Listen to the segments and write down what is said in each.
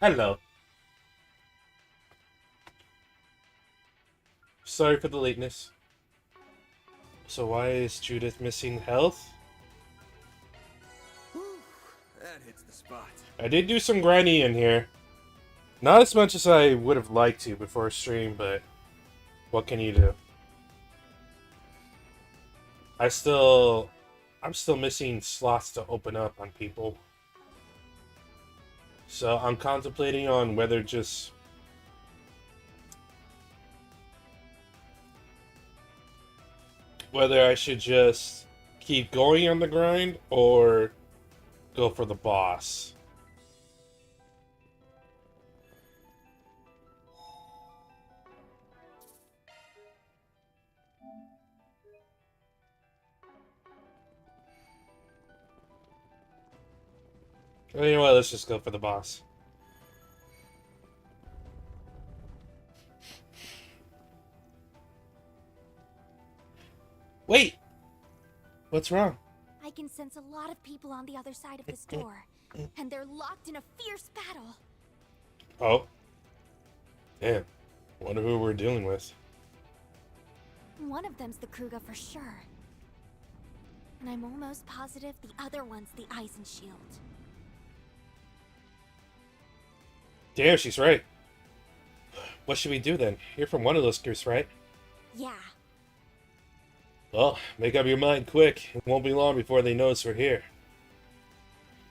Hello. Sorry for the lateness. So why is Judith missing health? Whew, that hits the spot. I did do some grinding in here. Not as much as I would have liked to before stream, but what can you do? I'm still missing slots to open up on people. So I'm contemplating on whether I should just keep going on the grind or go for the boss. Well, you know what? Let's just go for the boss. Wait! What's wrong? I can sense a lot of people on the other side of this door, and they're locked in a fierce battle. Oh. Damn. Wonder who we're dealing with. One of them's the Kruga for sure. And I'm almost positive the other one's the Eisen Shield. Damn, she's right. What should we do then? You're from one of those groups, right? Yeah. Well, make up your mind quick. It won't be long before they notice we're here.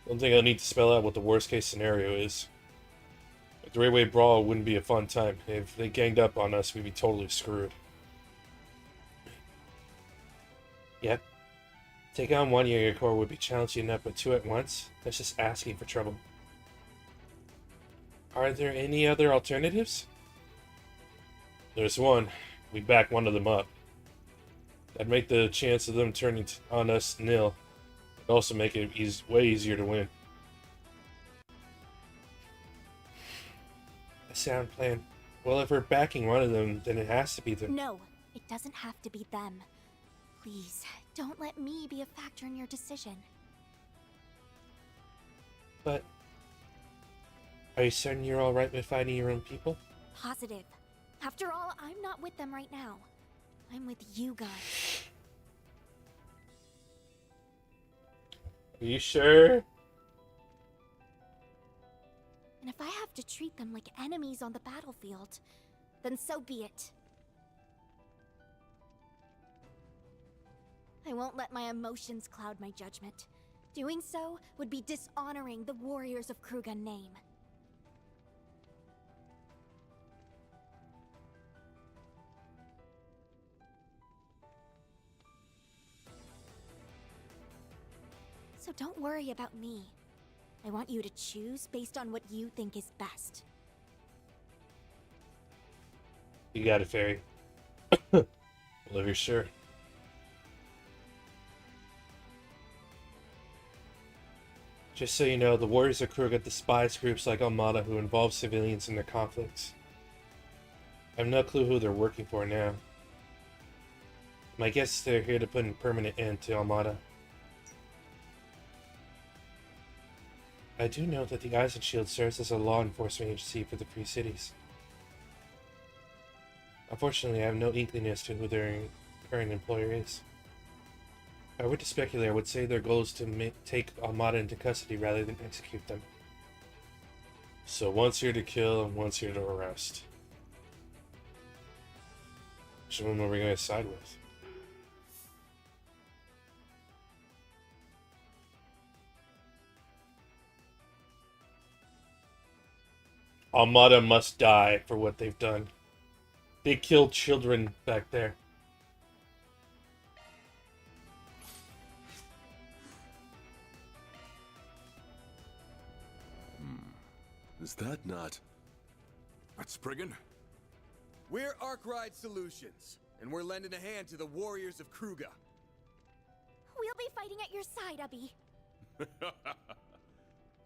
One thing I'll need to spell out what the worst case scenario is. A three-way brawl wouldn't be a fun time. If they ganged up on us, we'd be totally screwed. Yep. Take on one Jaeger Corps would be challenging enough, but two at once? That's just asking for trouble. Are there any other alternatives? There's one. We back one of them up. That'd make the chance of them turning on us nil. It'd also make it way easier to win. A sound plan. Well, if we're backing one of them, then it has to be them. No, it doesn't have to be them. Please, don't let me be a factor in your decision. But are you certain you're alright with fighting your own people? Positive. After all, I'm not with them right now. I'm with you guys. Are you sure? And if I have to treat them like enemies on the battlefield, then so be it. I won't let my emotions cloud my judgment. Doing so would be dishonoring the warriors of Krugan name. So don't worry about me. I want you to choose based on what you think is best. You got it, Fairy. Well, if you're sure. Just so you know, the Warriors of Kruga despise groups like Armada who involve civilians in their conflicts. I have no clue who they're working for now. My guess is they're here to put a permanent end to Armada. I do know that the Eisen Shield serves as a law enforcement agency for the Free Cities. Unfortunately, I have no inkling as to who their current employer is. If I were to speculate, I would say their goal is to take Armada into custody rather than execute them. So one's here to kill and one's here to arrest. Which one are we going to side with? Armada must die for what they've done. They killed children back there. Is that not... That's Spriggan? We're Arkride Solutions, and we're lending a hand to the warriors of Kruga. We'll be fighting at your side, Ubby.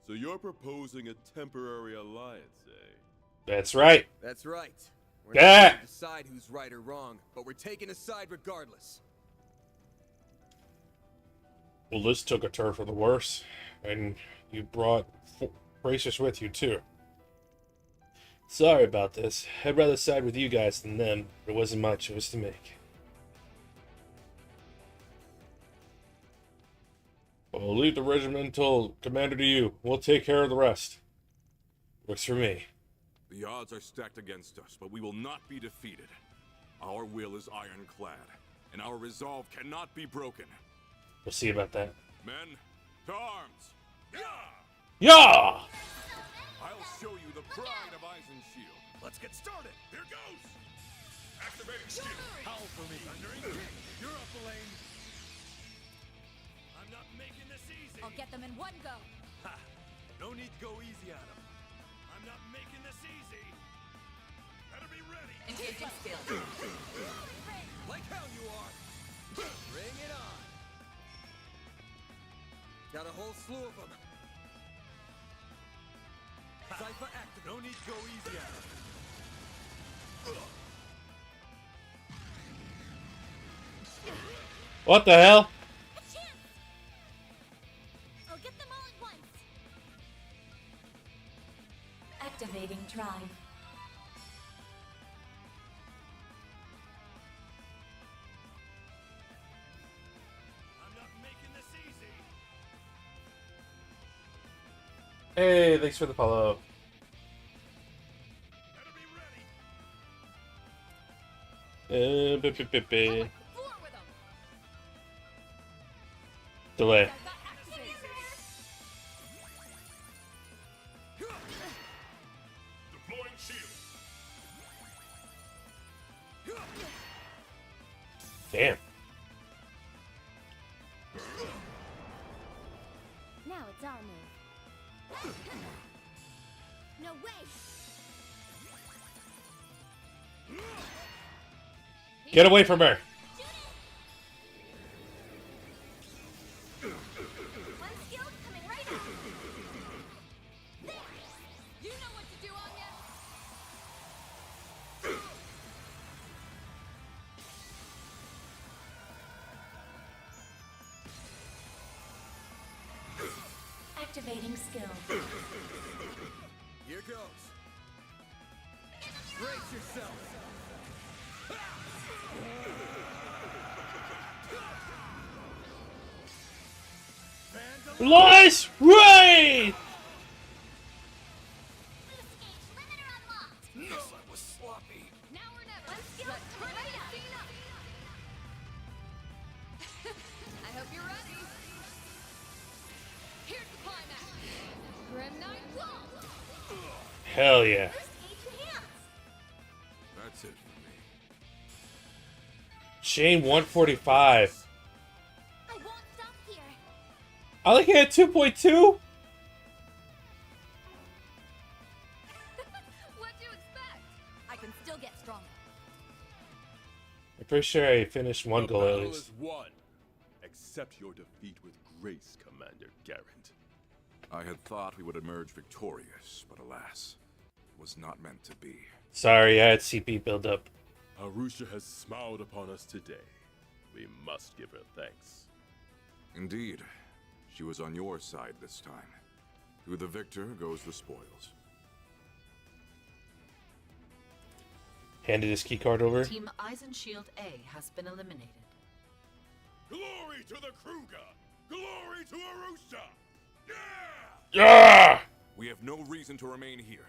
So you're proposing a temporary alliance, eh? That's right. That's right. We're Yeah. not going to decide who's right or wrong, but we're taking a side regardless. Well, this took a turn for the worse, and you brought bracers with you, too. Sorry about this. I'd rather side with you guys than them. It wasn't my choice to make. I'll leave the regimental commander to you. We'll take care of the rest. Works for me. The odds are stacked against us, but we will not be defeated. Our will is ironclad, and our resolve cannot be broken. We'll see about that. Men, to arms! Yeah! Yeah! I'll show you the pride of Shield. Let's get started! Here goes! Activating shield! Howl for me! Thundering! You're up the lane! I'm not making this easy! I'll get them in one go. Ha! No need to go easy on him. I'm not making this easy! Better be ready! Engaging skill. Like hell you are! Bring it on! Got a whole slew of them. Cypher active. No need to go easy on him. What the hell? A chance! I'll get them all at once. Activating drive. I'm not making this easy! Hey, thanks for the follow. Better be ready! Floor with them. Delay. Deploying shield! Damn. Now it's our move. No way! Get away from her. One skill coming right up. There! You know what to do, Anya! Activating skill. Here goes. Brace yourself. Nice raid! Limiter unlocked! No, that was sloppy. Now we're never. One skill coming right up. I hope you're ready. Here's the climax. Grim Knight Wall. Hell yeah. First aid enhanced. That's it for me. Chain 145. I won't stop here. I like it at 2.2. What'd you expect? I can still get stronger. I'm pretty sure I finished one The goal at battle least. is won. Accept your defeat with grace, Commander Garrett. I had thought we would emerge victorious, but alas, it was not meant to be. Sorry, I had CP build up. Arusha has smiled upon us today. We must give her thanks. Indeed. She was on your side this time. Who the victor goes the spoils. Handed his keycard over. Team Shield A has been eliminated. Glory to the Kruger! Glory to Arusha! Yeah! Yeah! We have no reason to remain here.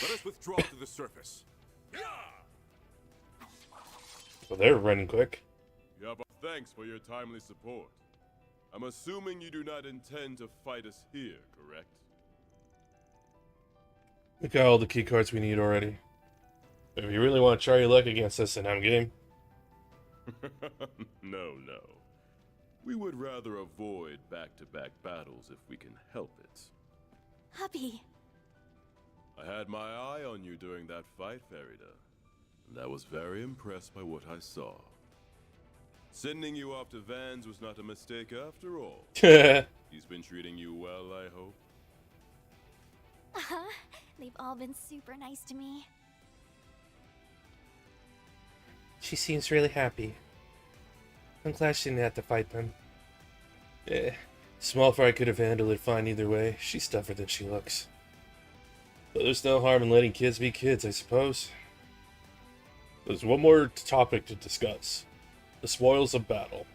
Let us withdraw to the surface. Yeah! Well, they're running quick. Yeah, but thanks for your timely support. I'm assuming you do not intend to fight us here, correct? We got all the keycards we need already. If you really want to try your luck against us, then I'm game. No. We would rather avoid back-to-back battles if we can help it. Hubby. I had my eye on you during that fight, Farida, and I was very impressed by what I saw. Sending you off to Vans was not a mistake after all. He's been treating you well, I hope. Uh-huh. They've all been super nice to me. She seems really happy. I'm glad she didn't have to fight them. Small fry could have handled it fine either way. She's tougher than she looks. But there's no harm in letting kids be kids, I suppose. There's one more topic to discuss. The spoils of battle.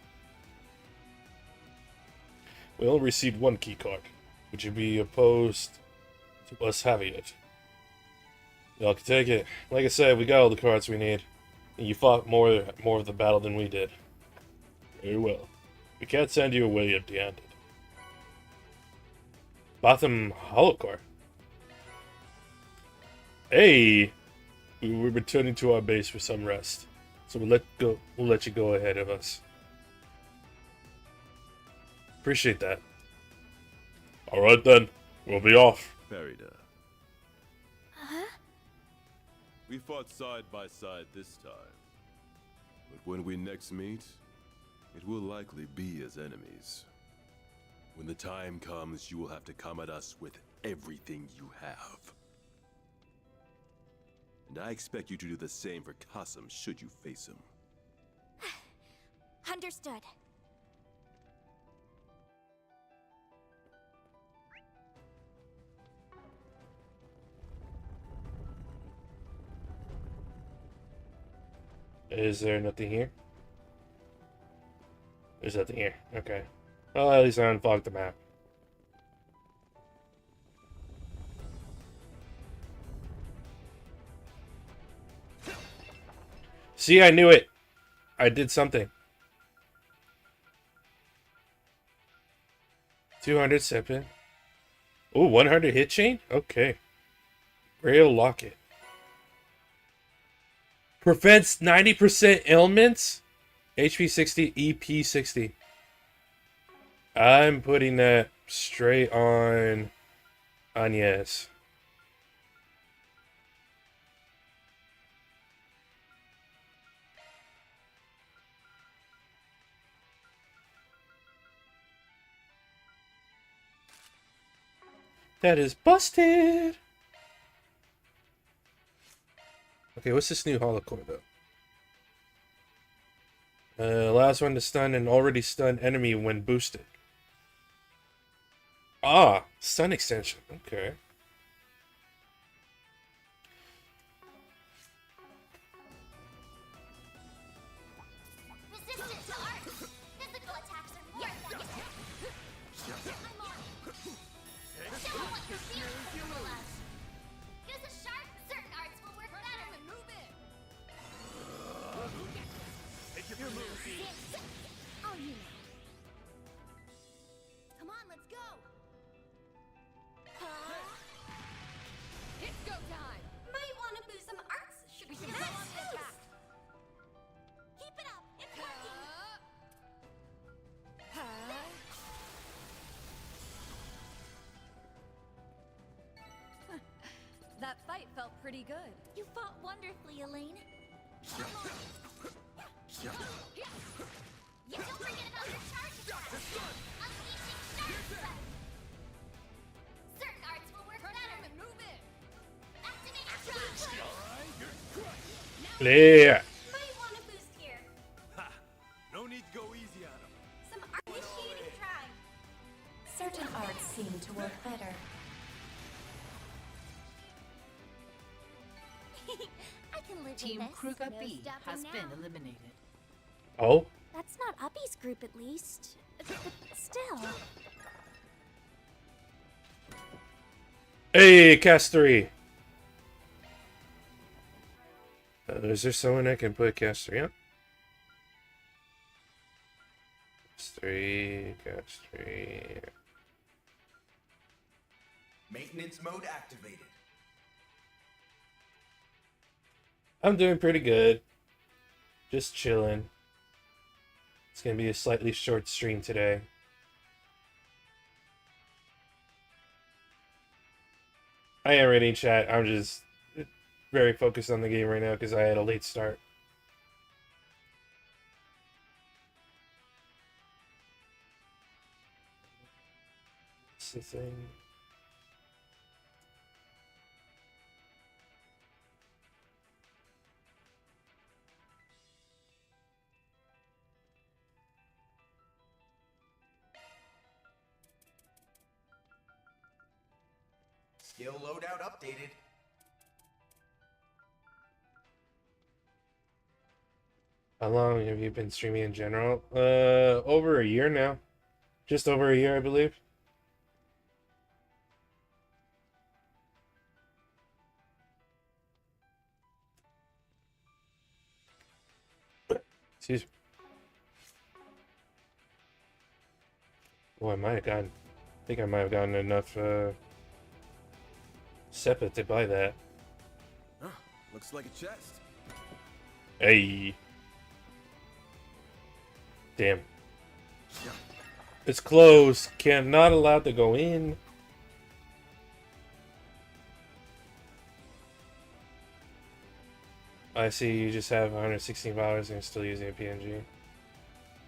We only received one keycard. Would you be opposed to us having it? Y'all can take it. Like I said, we got all the cards we need. And you fought more of the battle than we did. Very well. We can't send you away empty-handed. Botham Hollow card. Hey! We were returning to our base for some rest. So we'll let you go ahead of us. Appreciate that. Alright then. We'll be off. Farida. Huh? We fought side by side this time. But when we next meet, it will likely be as enemies. When the time comes, you will have to come at us with everything you have. And I expect you to do the same for Qasim should you face him. Understood. Is there nothing here? There's nothing here. Okay. Well, at least I unfogged the map. See, I knew it. I did something. 200 sepin. Ooh, 100 hit chain? Okay. Grail locket. Prevents 90% ailments? HP 60, EP 60. I'm putting that straight on Agnes. That is busted! Okay, what's this new holocore though? Last one to stun an already stunned enemy when boosted. Ah, stun extension. Okay. Resistant to art. Physical attacks are more effective. I'm on. Show me what you're feeling, Purple Ashe. Use a sharp. Certain arts will work better. Move it. Take your move. Oh, you know. Come on, let's go. It's go time. Might want to boost some arts. Should we go on the attack? Keep it up. It's working. That fight felt pretty good. You fought wonderfully, Elaine. Yeah, don't forget about your charge attack. Unleashing sharp strike. Certain arts will work better. Move it. Activate charge. Clear. Might want to boost here. Ha! No need to go easy on him. Some art initiating drive. Certain arts seem to work better. I can live Team with this. Kruger No B stopping has now. been eliminated. Oh? That's not Uppy's group, at least. But still. Hey, cast 3. Is there someone I can put cast 3 on? Cast 3. Maintenance mode activated. I'm doing pretty good. Just chilling. It's gonna be a slightly short stream today. I am reading chat. I'm just very focused on the game right now because I had a late start. What's the thing? Skill loadout updated. How long have you been streaming in general? Over a year now. Just over a year, I believe. Excuse me. Oh, I might have gotten. I think I might have gotten enough SEPA to buy that. Huh, looks like a chest. Hey. Damn. It's closed. Not allowed to go in. I see you just have $116 and you're still using a PNG.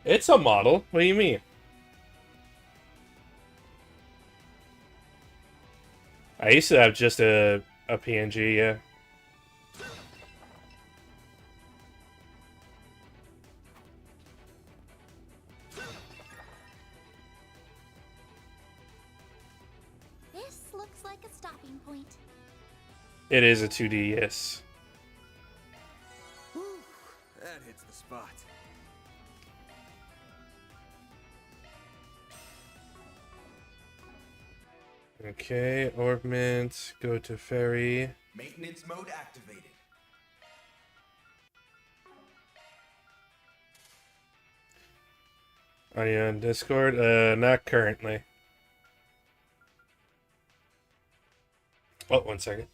It's a model. What do you mean? I used to have just a PNG, yeah. This looks like a stopping point. It is a 2D, yes. Whew, that hits the spot. Okay, Orbment, go to Ferry. Maintenance mode activated. Are you on Discord? Not currently. Oh, 1 second.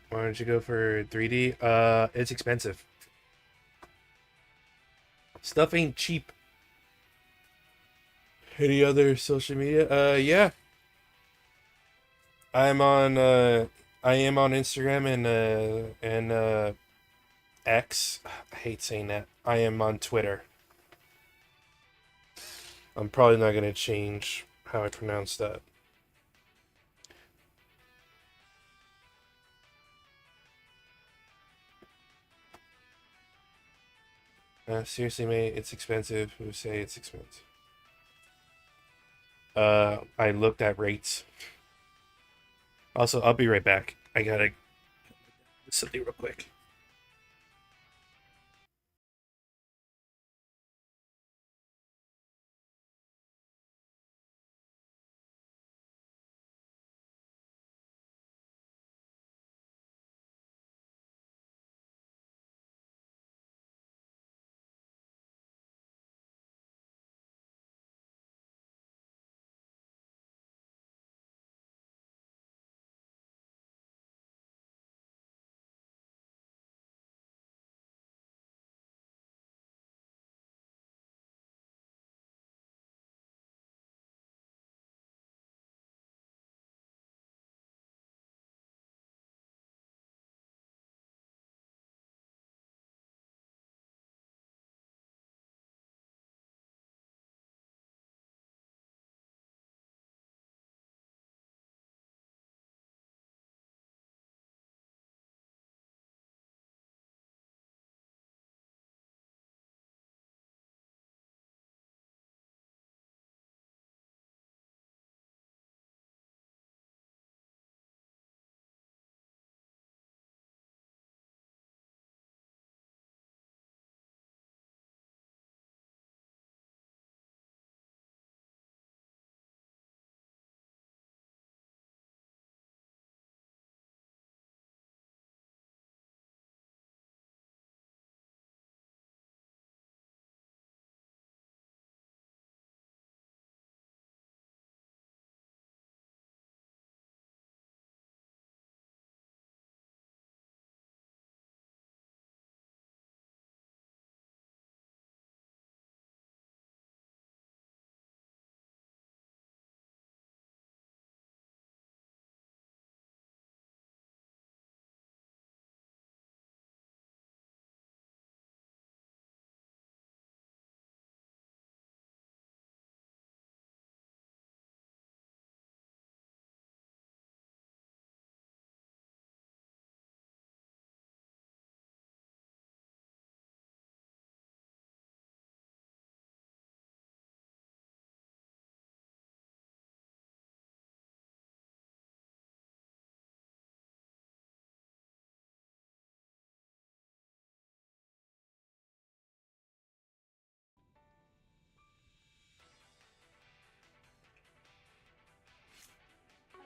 Why don't you go for 3D? It's expensive. Stuff ain't cheap. Any other social media? Yeah. I'm on I am on Instagram and X. I hate saying that. I am on Twitter. I'm probably not gonna change how I pronounce that. Seriously, mate, it's expensive. Who say it's expensive? I looked at rates. Also, I'll be right back. I gotta something real quick.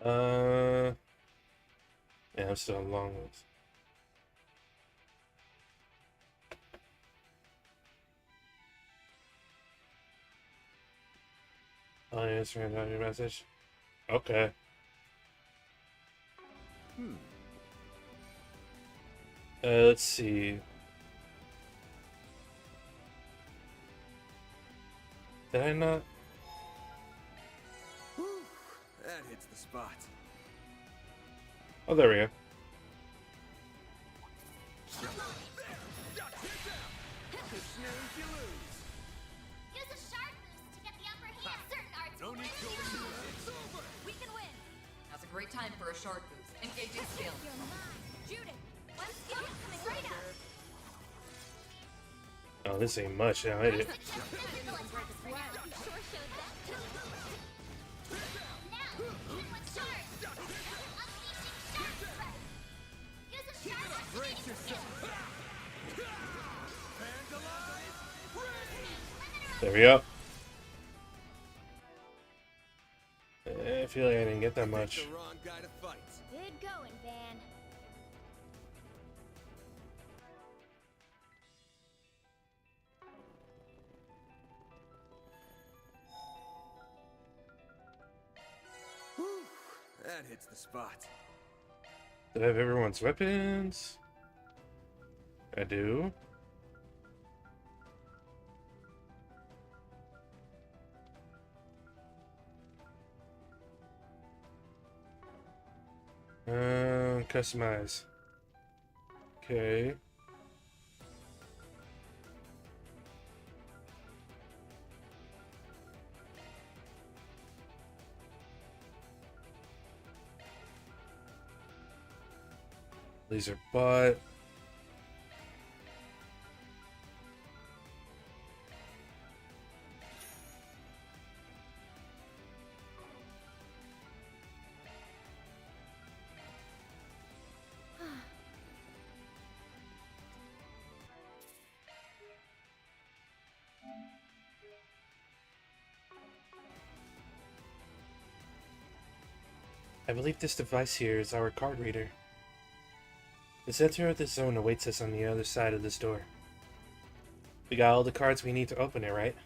Yeah, I'm still on long list. Oh, yeah, it's right on your message. Okay. Let's see. Did I not? Whew, that hits the spot. Oh, there we go. Use a sharp boost to get the upper hand. Certain arts will work better. We can win. Now's a great time for a short boost. Engaging skill. You're mine. Judith, one skill coming right up. Oh, this ain't much. Now, is it? Suggest physical attacks for now. You sure showed that too. Now, even with shards. Unleashing sharp strike. Use a sharp activating skill. There we go. I feel like I didn't get that much. The wrong guy to fight. Good going, Van. Whew, that hits the spot. Did I have everyone's weapons? I do. Customize. Okay. Laser butt. I believe this device here is our card reader. The center of the zone awaits us on the other side of this door. We got all the cards we need to open it, right?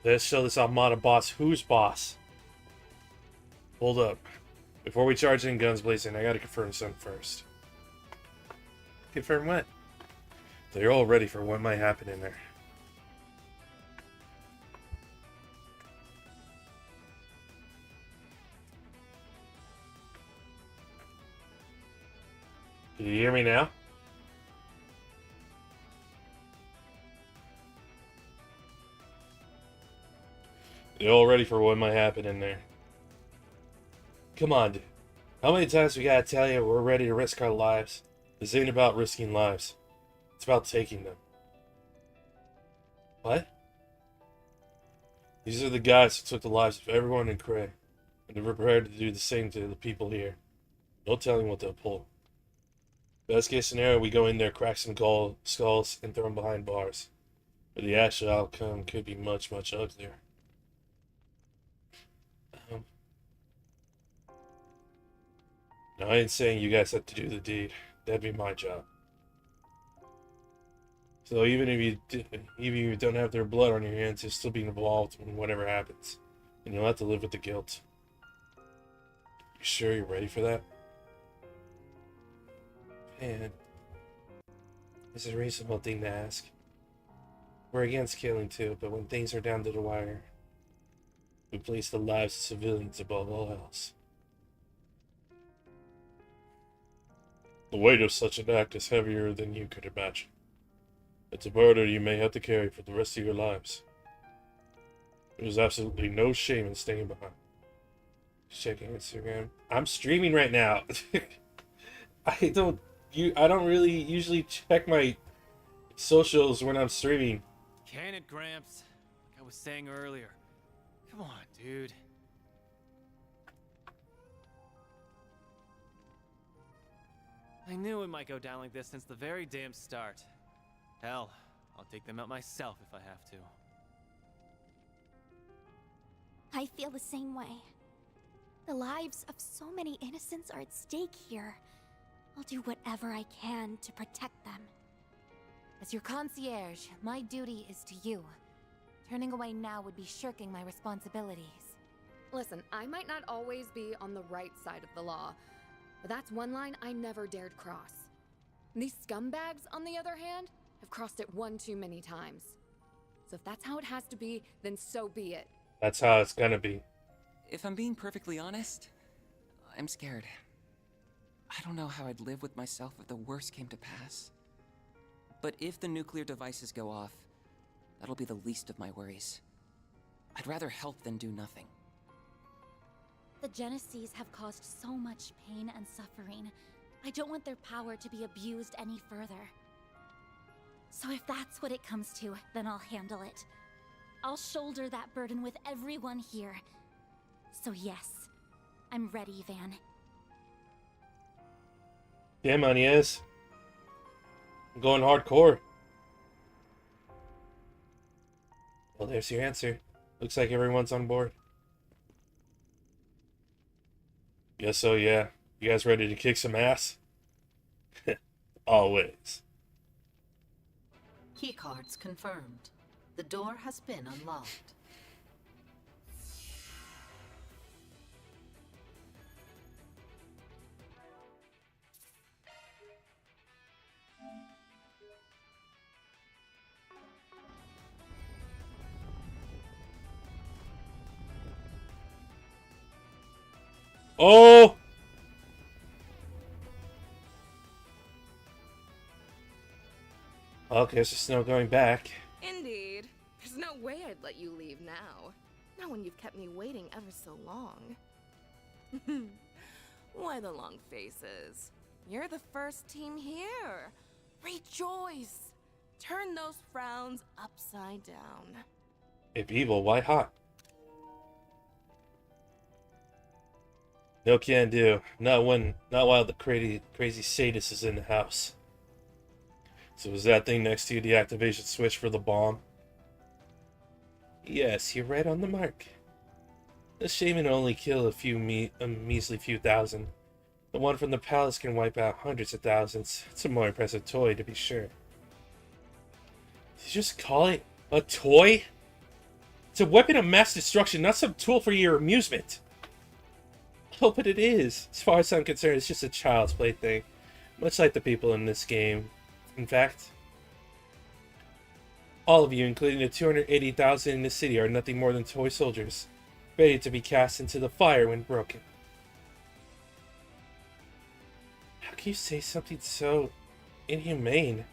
Let's show this Armada boss who's boss. Hold up. Before we charge in guns blazing, I gotta confirm something first. Confirm what? They're all ready for what might happen in there. Can you hear me now? They're all ready for what might happen in there. Come on, dude. How many times we gotta tell you we're ready to risk our lives? This ain't about risking lives. It's about taking them. What? These are the guys who took the lives of everyone in Cray, and they're prepared to do the same to the people here. No telling what they'll pull. Best case scenario, we go in there, crack some skulls, and throw them behind bars. But the actual outcome could be much, much uglier. Now, I ain't saying you guys have to do the deed. That'd be my job. So even if you don't have their blood on your hands, you'll still be involved in whatever happens, and you'll have to live with the guilt. You sure you're ready for that? Man, it's a reasonable thing to ask. We're against killing too, but when things are down to the wire, we place the lives of civilians above all else. The weight of such an act is heavier than you could imagine. It's a burden you may have to carry for the rest of your lives. There's absolutely no shame in staying behind. Checking Instagram. I'm streaming right now. I don't really usually check my socials when I'm streaming. Can it, Gramps? Like I was saying earlier. Come on, dude. I knew it might go down like this since the very damn start. Hell, I'll take them out myself if I have to. I feel the same way. The lives of so many innocents are at stake here. I'll do whatever I can to protect them. As your concierge, my duty is to you. Turning away now would be shirking my responsibilities. Listen, I might not always be on the right side of the law, but that's one line I never dared cross. These scumbags, on the other hand, have crossed it one too many times. So if that's how it has to be, then so be it. That's how it's gonna be. If I'm being perfectly honest, I'm scared. I don't know how I'd live with myself if the worst came to pass. But if the nuclear devices go off, that'll be the least of my worries. I'd rather help than do nothing. The Genesees have caused so much pain and suffering. I don't want their power to be abused any further. So if that's what it comes to, then I'll handle it. I'll shoulder that burden with everyone here. So yes, I'm ready, Van. Damn, Inez. I'm going hardcore. Well, there's your answer. Looks like everyone's on board. Yes, so yeah. You guys ready to kick some ass? Always. Keycards confirmed. The door has been unlocked. Oh! Okay, there's no going back. Indeed. There's no way I'd let you leave now. Not when you've kept me waiting ever so long. Why the long faces? You're the first team here. Rejoice! Turn those frowns upside down. If evil, why hot? No can do. Not while the crazy sadist is in the house. So was that thing next to you the activation switch for the bomb? Yes, you're right on the mark. A shame it only kill a measly few thousand. The one from the palace can wipe out hundreds of thousands. It's a more impressive toy, to be sure. Did you just call it a toy? It's a weapon of mass destruction, not some tool for your amusement. Oh, but it is. As far as I'm concerned, it's just a child's plaything. Much like the people in this game. In fact, all of you, including the 280,000 in the city, are nothing more than toy soldiers, ready to be cast into the fire when broken. How can you say something so inhumane?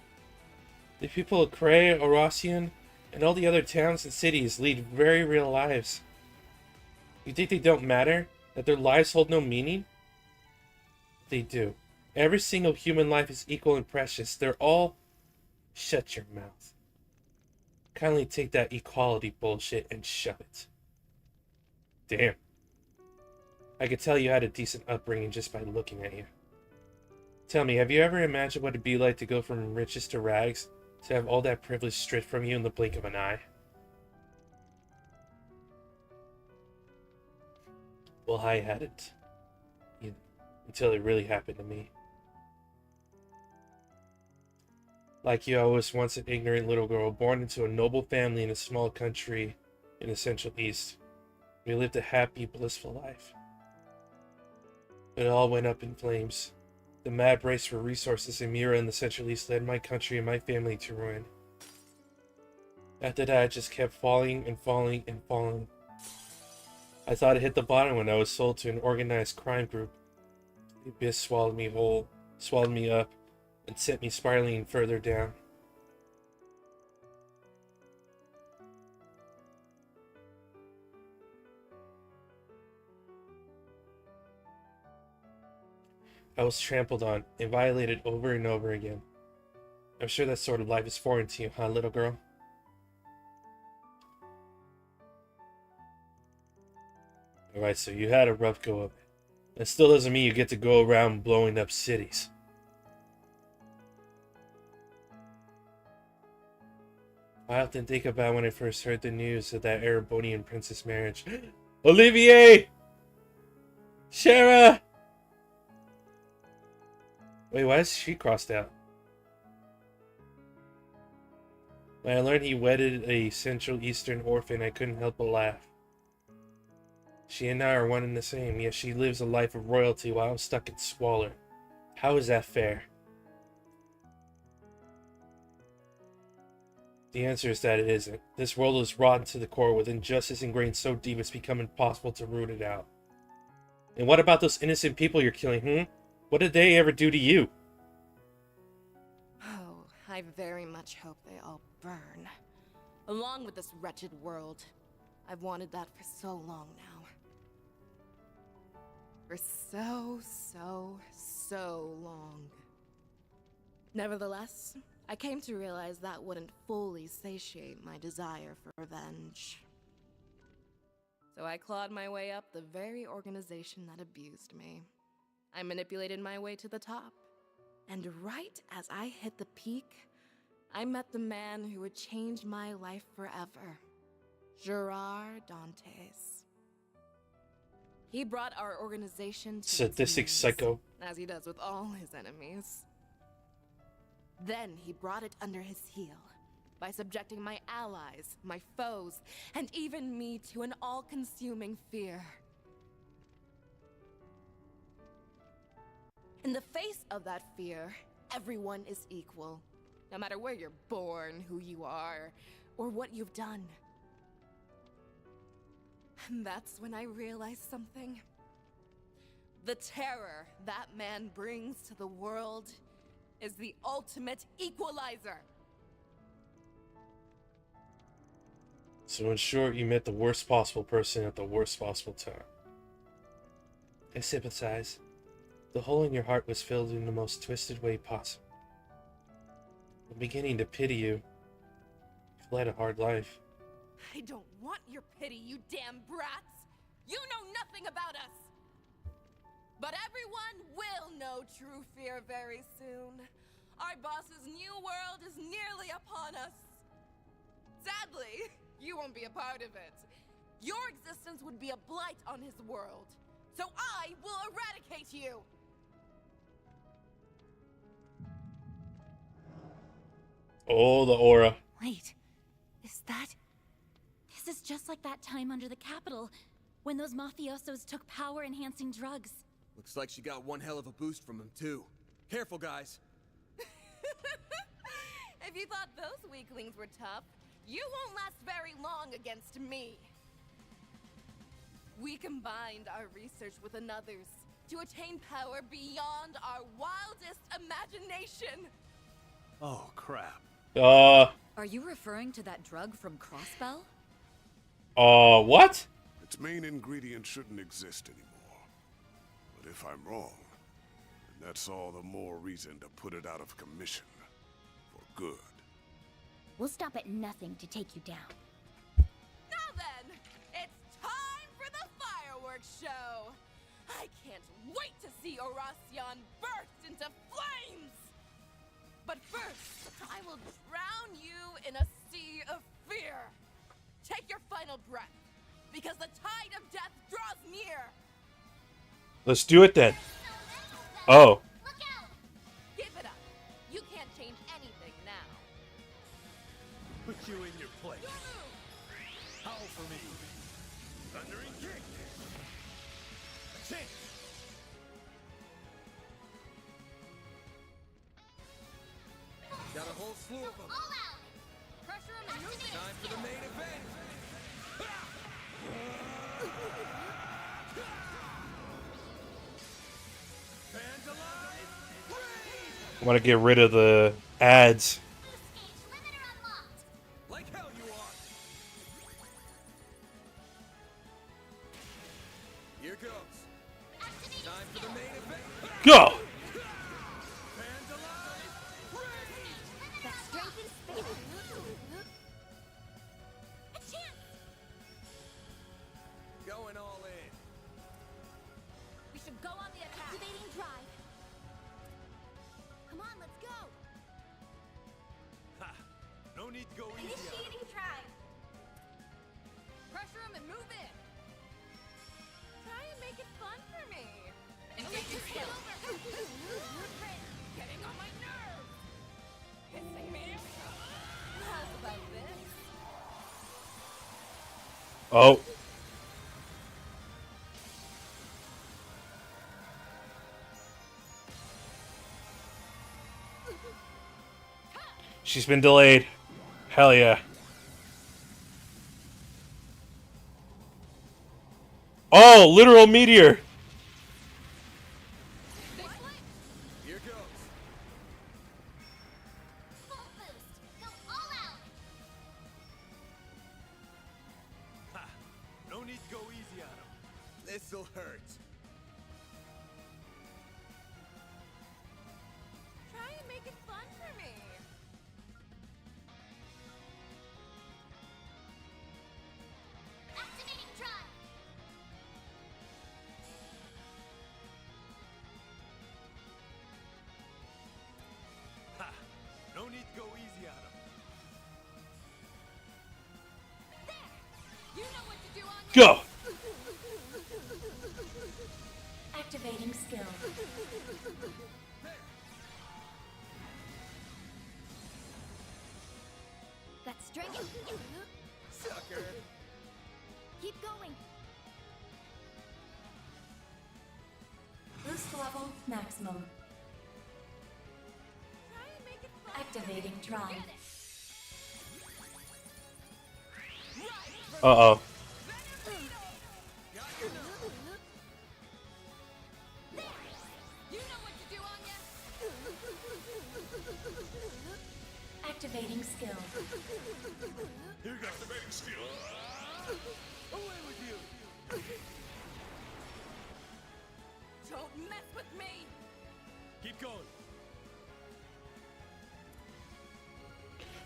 The people of Cray, Orosian, and all the other towns and cities lead very real lives. You think they don't matter? That their lives hold no meaning? They do. Every single human life is equal and precious. They're all... Shut your mouth. Kindly take that equality bullshit and shove it. Damn. I could tell you had a decent upbringing just by looking at you. Tell me, have you ever imagined what it'd be like to go from riches to rags, to have all that privilege stripped from you in the blink of an eye? Well, I hadn't. Until it really happened to me. Like you, I was once an ignorant little girl, born into a noble family in a small country in the Central East. We lived a happy, blissful life. But it all went up in flames. The mad race for resources in Mira in the Central East led my country and my family to ruin. After that, I just kept falling and falling and falling. I thought it hit the bottom when I was sold to an organized crime group. The abyss swallowed me whole, swallowed me up, and sent me spiraling further down. I was trampled on and violated over and over again. I'm sure that sort of life is foreign to you, huh, little girl? Alright, so you had a rough go of it. That still doesn't mean you get to go around blowing up cities. I often think about when I first heard the news of that Erebonian princess marriage. Olivier! Shara! Wait, why is she crossed out? When I learned he wedded a Central Eastern orphan, I couldn't help but laugh. She and I are one and the same, yet she lives a life of royalty while I'm stuck in squalor. How is that fair? The answer is that it isn't. This world is rotten to the core with injustice ingrained so deep it's become impossible to root it out. And what about those innocent people you're killing, What did they ever do to you? Oh, I very much hope they all burn. Along with this wretched world. I've wanted that for so long now. For so long. Nevertheless, I came to realize that wouldn't fully satiate my desire for revenge. So I clawed my way up the very organization that abused me. I manipulated my way to the top. And right as I hit the peak, I met the man who would change my life forever. Gerard Dantes. He brought our organization to Sadistic its knees, psycho. as he does with all his enemies. Then he brought it under his heel by subjecting my allies, my foes, and even me to an all-consuming fear. In the face of that fear, everyone is equal, no matter where you're born, who you are, or what you've done. And that's when I realized something. The terror that man brings to the world is the ultimate equalizer. So in short, you met the worst possible person at the worst possible time. I sympathize. The hole in your heart was filled in the most twisted way possible. I'm beginning to pity you. You've led a hard life. I don't want your pity, you damn brats! You know nothing about us! But everyone will know true fear very soon. Our boss's new world is nearly upon us. Sadly, you won't be a part of it. Your existence would be a blight on his world. So I will eradicate you! Oh, the aura. Wait, is that... This is just like that time under the Capitol, when those mafiosos took power-enhancing drugs. Looks like she got one hell of a boost from them, too. Careful, guys. If you thought those weaklings were tough, you won't last very long against me. We combined our research with another's to attain power beyond our wildest imagination. Oh, crap. Are you referring to that drug from Crossbell? What? Its main ingredient shouldn't exist anymore. But if I'm wrong, then that's all the more reason to put it out of commission. For good. We'll stop at nothing to take you down. Now then, it's time for the fireworks show. I can't wait to see Oracion burst into flames. But first, I will drown you in a sea of fear. Take your final breath, because the tide of death draws near. Let's do it then. Oh. Look out! Give it up. You can't change anything now. Put you in your place. Howl for me. Thundering kick. A chance. Got a whole slew of them. All out! Pressure him and move it. Time for the main event. Fans alive. I want to get rid of the ads. Like hell you are. Here goes. Time for the main event. Go! Fans alive. That strength and speed. A chance! Going all in. We should go on the attack. Activating drive. Come on, let's go. Ha! No need to go easy on him. Initiating drive. Pressure him and move in. Try and make it fun for me. Engaging skill. Getting on my nerves. Pissing me off. How's about this? Oh. She's been delayed. Hell yeah. Oh, literal meteor. Here goes. Full boost. Go all out. Ha! No need to go easy on him. This'll hurt. Try and make it fun for me. Activating drive. Ha! No need to go easy on him. You know what to do on Go. Activating skill. That's stringing. Sucker. Keep going. Boost level maximum. Try and make it fun. Activating drive. Uh-oh. You know what to do, Anya. Activating skill. Here goes. Activating skill. Away with you. Don't mess with me. Keep going.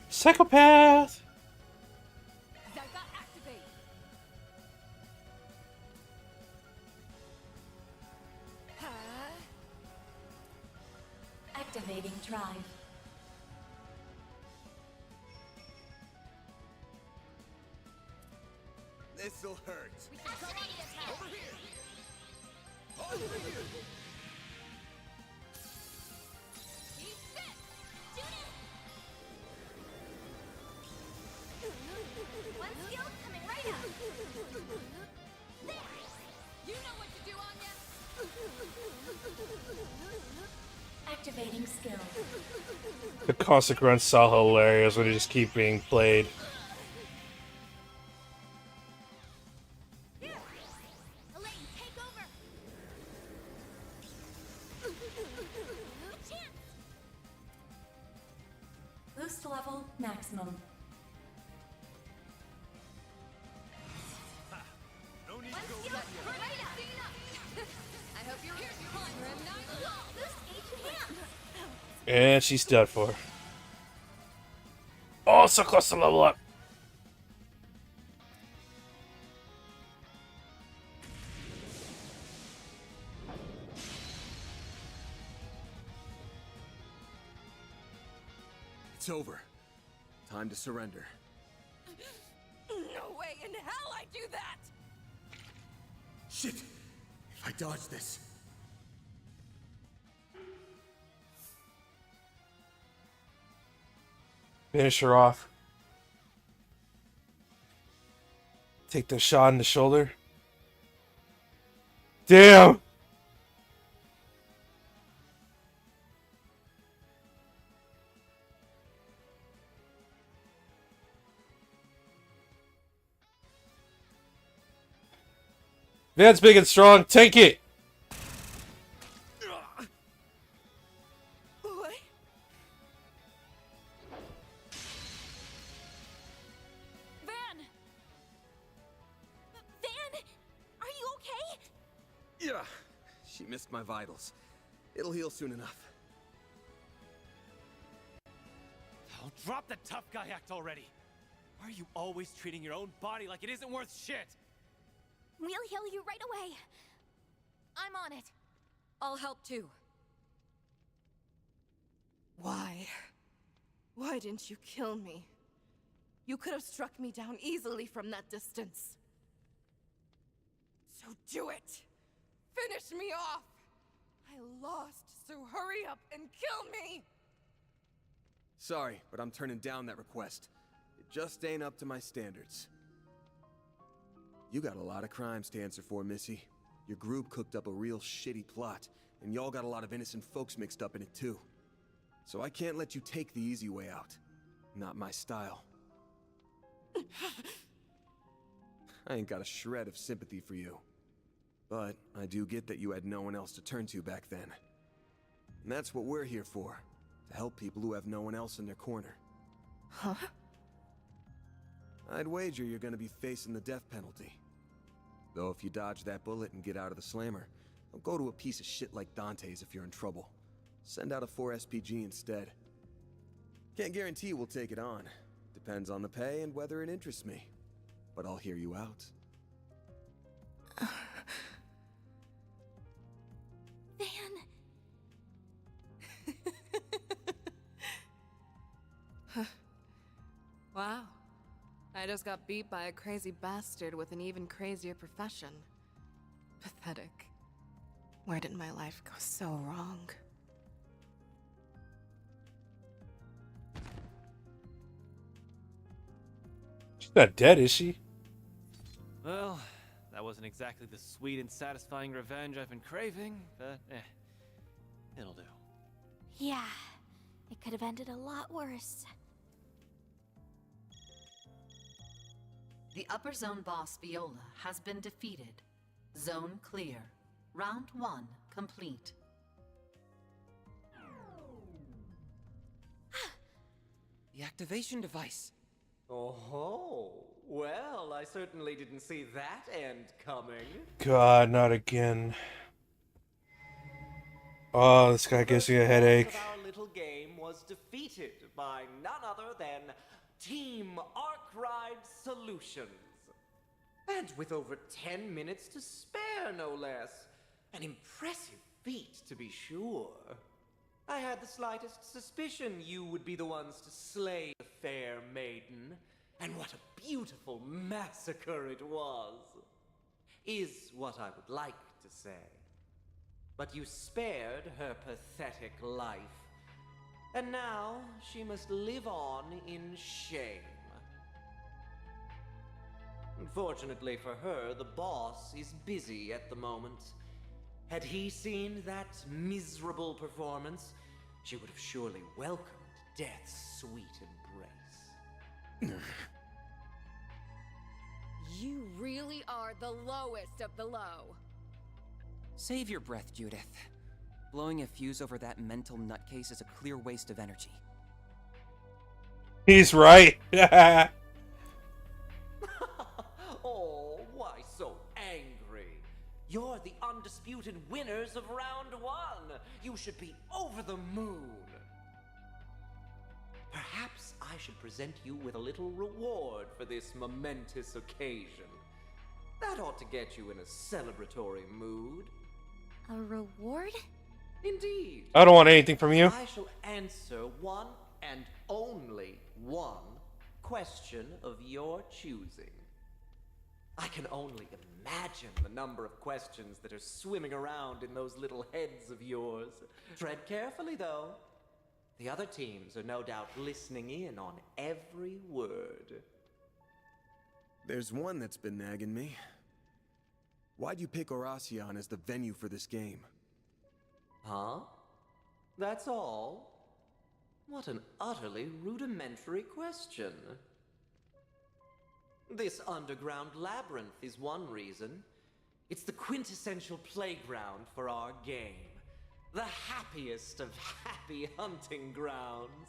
Psychopath. Zyga activate. Activating drive. This'll hurt. Activating attack. Over here. Over here. Keep fit. Shoot it. One skill coming right up. There. You know what to do, Anya. Activating skill. The consequence so hilarious when you just keep being played. Elaine, take over. Good chance. Boost level maximum. No need to One go skill easy on him. right up. I hope you're here. Boost each hand. And she's dead for. Oh, so close to level up. It's over. Time to surrender. No way in hell I do that. Shit! If I dodge this. Finish her off. Take the shot in the shoulder. Damn! Van's big and strong. Take it! What? Van! Van! Are you okay? Yeah. She missed my vitals. It'll heal soon enough. Oh, drop the tough guy act already. Why are you always treating your own body like it isn't worth shit? We'll heal you right away. I'm on it. I'll help too. Why? Why didn't you kill me? You could have struck me down easily from that distance. So do it! Finish me off! I lost, so hurry up and kill me! Sorry, but I'm turning down that request. It just ain't up to my standards. You got a lot of crimes to answer for, Missy. Your group cooked up a real shitty plot, and y'all got a lot of innocent folks mixed up in it too. So I can't let you take the easy way out. Not my style. I ain't got a shred of sympathy for you. But I do get that you had no one else to turn to back then. And that's what we're here for. To help people who have no one else in their corner. Huh? I'd wager you're gonna be facing the death penalty. Though if you dodge that bullet and get out of the slammer, don't go to a piece of shit like Dante's if you're in trouble. Send out a 4 SPG instead. Can't guarantee we'll take it on. Depends on the pay and whether it interests me. But I'll hear you out. Van. Wow. I just got beat by a crazy bastard with an even crazier profession. Pathetic. Where did my life go so wrong? She's not dead, is she? Well, that wasn't exactly the sweet and satisfying revenge I've been craving, but it'll do. Yeah, it could have ended a lot worse. The upper zone boss Viola has been defeated. Zone clear. Round 1 complete. The activation device. Oh, well, I certainly didn't see that end coming. God, not again. Oh, this guy gives me a headache. Our little game was defeated by none other than Team Arkwright Solutions. And with over 10 minutes to spare, no less. An impressive feat, to be sure. I had the slightest suspicion you would be the ones to slay the fair maiden. And what a beautiful massacre it was. Is what I would like to say. But you spared her pathetic life. And now she must live on in shame. Unfortunately for her, the boss is busy at the moment. Had he seen that miserable performance, she would have surely welcomed death's sweet embrace. You really are the lowest of the low. Save your breath, Judith. Blowing a fuse over that mental nutcase is a clear waste of energy. He's right. Oh, why so angry? You're the undisputed winners of round 1. You should be over the moon. Perhaps I should present you with a little reward for this momentous occasion. That ought to get you in a celebratory mood. A reward? Indeed. I don't want anything from you. I shall answer one and only one question of your choosing. I can only imagine the number of questions that are swimming around in those little heads of yours. Tread carefully, though. The other teams are no doubt listening in on every word. There's one that's been nagging me. Why'd you pick Oracion as the venue for this game? Huh? That's all? What an utterly rudimentary question. This underground labyrinth is one reason. It's the quintessential playground for our game. The happiest of happy hunting grounds.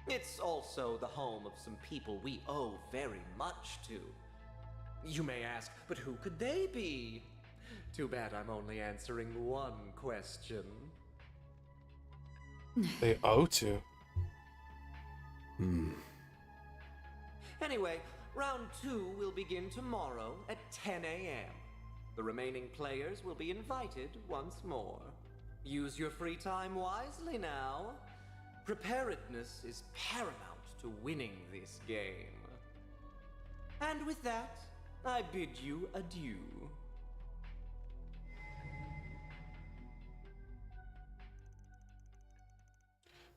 It's also the home of some people we owe very much to. You may ask, but who could they be? Too bad I'm only answering one question. They owe to. Anyway, round 2 will begin tomorrow at 10 a.m. The remaining players will be invited once more. Use your free time wisely now. Preparedness is paramount to winning this game. And with that, I bid you adieu.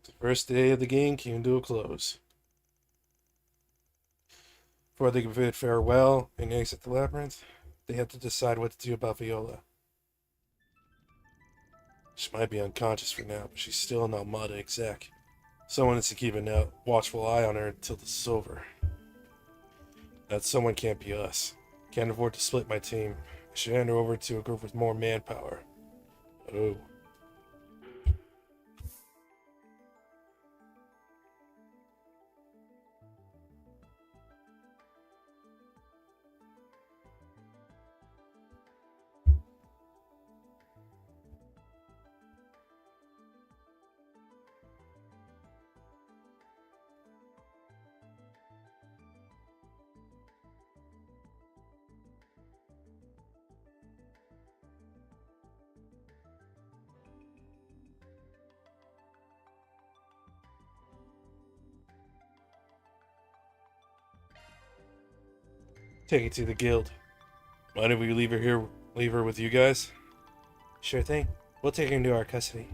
The first day of the game came to a close. Before they could bid farewell and exit the labyrinth, they had to decide what to do about Viola. She might be unconscious for now, but she's still an Armada exec. Someone needs to keep a watchful eye on her until this is over. That someone can't be us. Can't afford to split my team. I should hand her over to a group with more manpower. Oh. Take it to the guild. Mind if we leave her with you guys? Sure thing. We'll take her into our custody.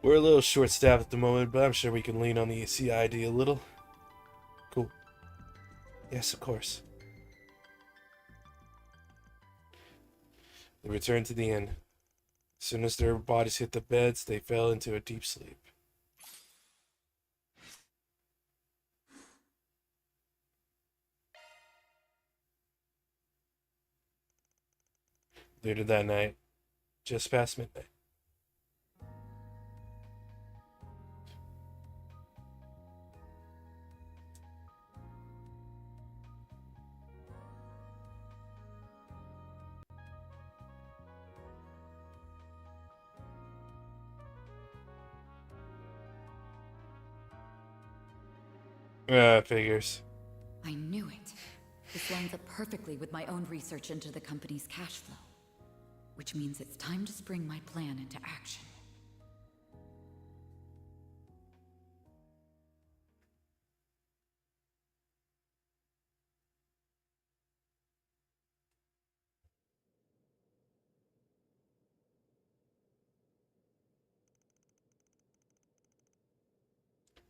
We're a little short-staffed at the moment, but I'm sure we can lean on the CID a little. Cool. Yes, of course. They returned to the inn. As soon as their bodies hit the beds, they fell into a deep sleep. Later that night, just past midnight. Figures. I knew it. This lines up perfectly with my own research into the company's cash flow. Which means it's time to spring my plan into action.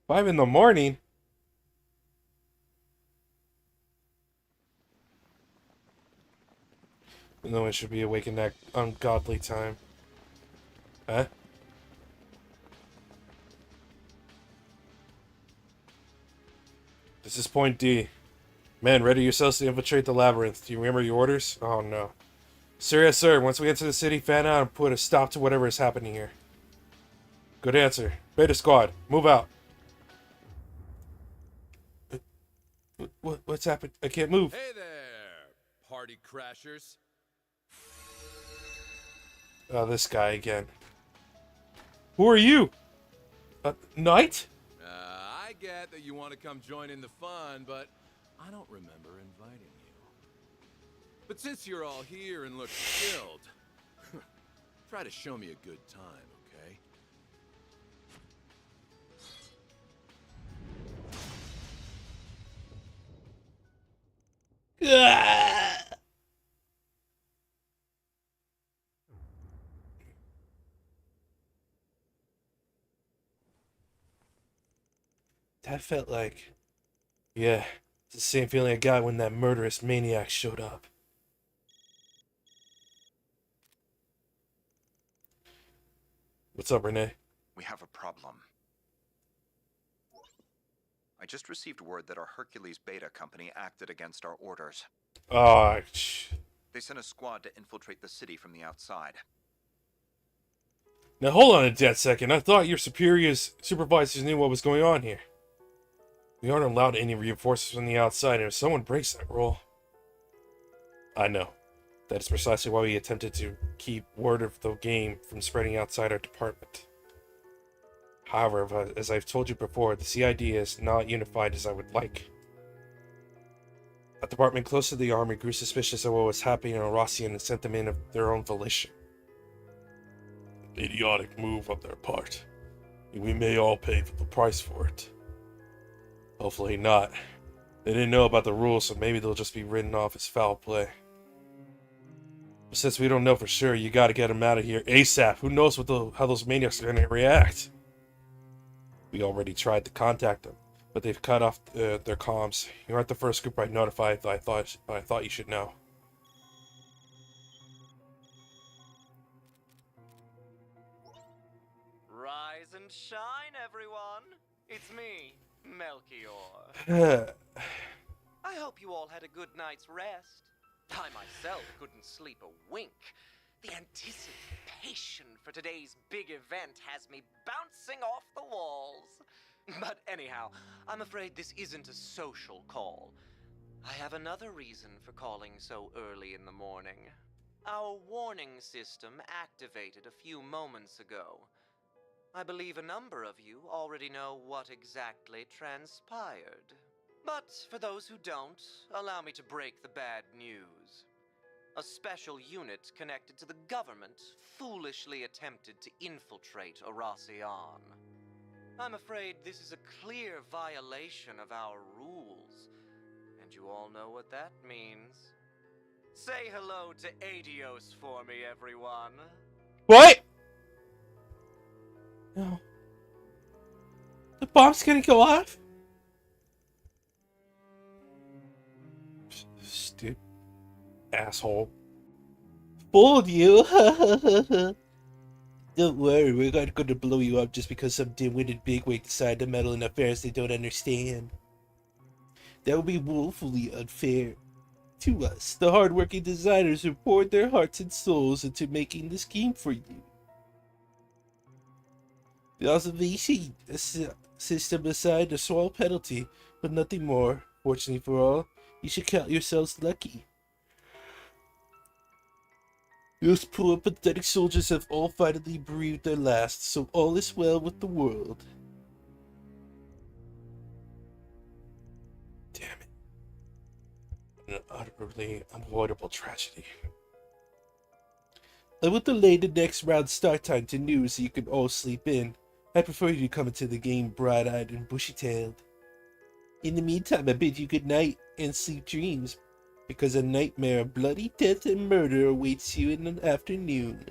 Five in the morning? No one should be awake in that ungodly time. Huh? This is point D. Men, ready yourselves to infiltrate the labyrinth. Do you remember your orders? Oh no. Sir, yes sir. Once we enter the city, fan out and put a stop to whatever is happening here. Good answer. Beta squad, move out. What's happened? I can't move. Hey there, party crashers. Oh, this guy again. Who are you? Knight? I get that you want to come join in the fun, but I don't remember inviting you. But since you're all here and look chilled, try to show me a good time, okay? That felt like... Yeah, it's the same feeling I got when that murderous maniac showed up. What's up, Renee? We have a problem. I just received word that our Hercules Beta company acted against our orders. Oh, They sent a squad to infiltrate the city from the outside. Now hold on a dead second. I thought your supervisors knew what was going on here. We aren't allowed any reinforcements from the outside, and if someone breaks that rule... I know. That is precisely why we attempted to keep word of the game from spreading outside our department. However, as I've told you before, the CID is not unified as I would like. A department close to the army grew suspicious of what was happening in Orosian and sent them in of their own volition. An idiotic move on their part. And we may all pay the price for it. Hopefully not. They didn't know about the rules, so maybe they'll just be written off as foul play. But since we don't know for sure, you gotta get them out of here ASAP. Who knows how those maniacs are gonna react? We already tried to contact them, but they've cut off their comms. You aren't the first group I notified, but I thought you should know. Rise and shine, everyone. It's me, Melchior. I hope you all had a good night's rest. I myself couldn't sleep a wink. The anticipation for today's big event has me bouncing off the walls. But anyhow, I'm afraid this isn't a social call. I have another reason for calling so early in the morning. Our warning system activated a few moments ago. I believe a number of you already know what exactly transpired. But for those who don't, allow me to break the bad news. A special unit connected to the government foolishly attempted to infiltrate Erasion. I'm afraid this is a clear violation of our rules, and you all know what that means. Say hello to Adios for me, everyone. What? No. The bomb's gonna go off? Stupid asshole. Fooled you? Don't worry, we're not gonna blow you up just because some dim-witted bigwig decided to meddle in affairs they don't understand. That would be woefully unfair to us, the hard-working designers who poured their hearts and souls into making this game for you. The observation system assigned a small penalty, but nothing more. Fortunately for all, you should count yourselves lucky. Those poor, pathetic soldiers have all finally breathed their last, so all is well with the world. Damn it. An utterly unavoidable tragedy. I will delay the next round's start time to noon so you can all sleep in. I prefer you to come into the game bright-eyed and bushy-tailed. In the meantime, I bid you good night and sleep dreams, because a nightmare of bloody death and murder awaits you in the afternoon.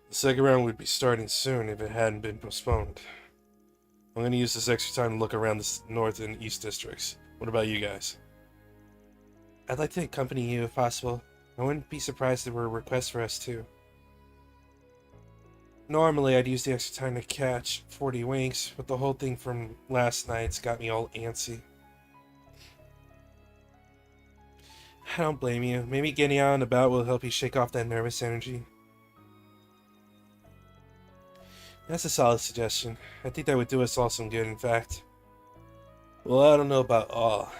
The second round would be starting soon if it hadn't been postponed. I'm going to use this extra time to look around the north and east districts. What about you guys? I'd like to accompany you if possible. I wouldn't be surprised if there were requests for us too. Normally I'd use the extra time to catch 40 winks, but the whole thing from last night's got me all antsy. I don't blame you. Maybe getting out and about will help you shake off that nervous energy. That's a solid suggestion. I think that would do us all some good, in fact. Well, I don't know about all.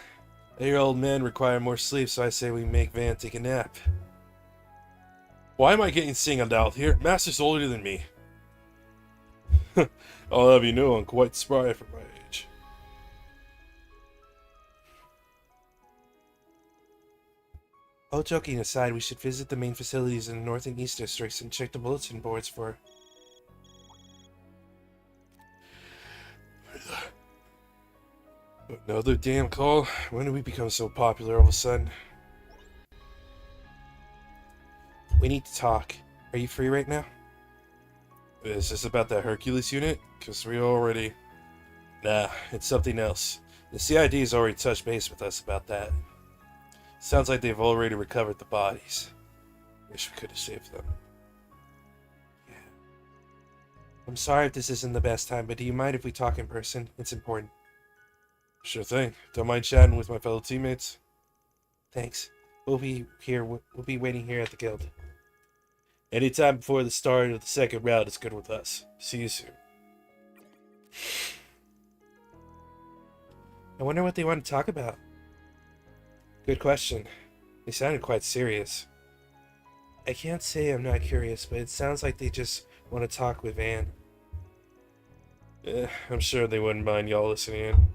I hear old men require more sleep, so I say we make Van take a nap. Why am I getting singled out here? Master's older than me. I'll have you know I'm quite spry for my age. All joking aside, we should visit the main facilities in the north and east districts and check the bulletin boards for... Another damn call? When did we become so popular all of a sudden? We need to talk. Are you free right now? Is this about that Hercules unit? Because we already... Nah, it's something else. The CID's already touched base with us about that. Sounds like they've already recovered the bodies. Wish we could have saved them. Yeah. I'm sorry if this isn't the best time, but do you mind if we talk in person? It's important. Sure thing. Don't mind chatting with my fellow teammates. Thanks. We'll be waiting here at the guild. Anytime before the start of the second round is good with us. See you soon. I wonder what they want to talk about. Good question. They sounded quite serious. I can't say I'm not curious, but it sounds like they just want to talk with Van. I'm sure they wouldn't mind y'all listening in.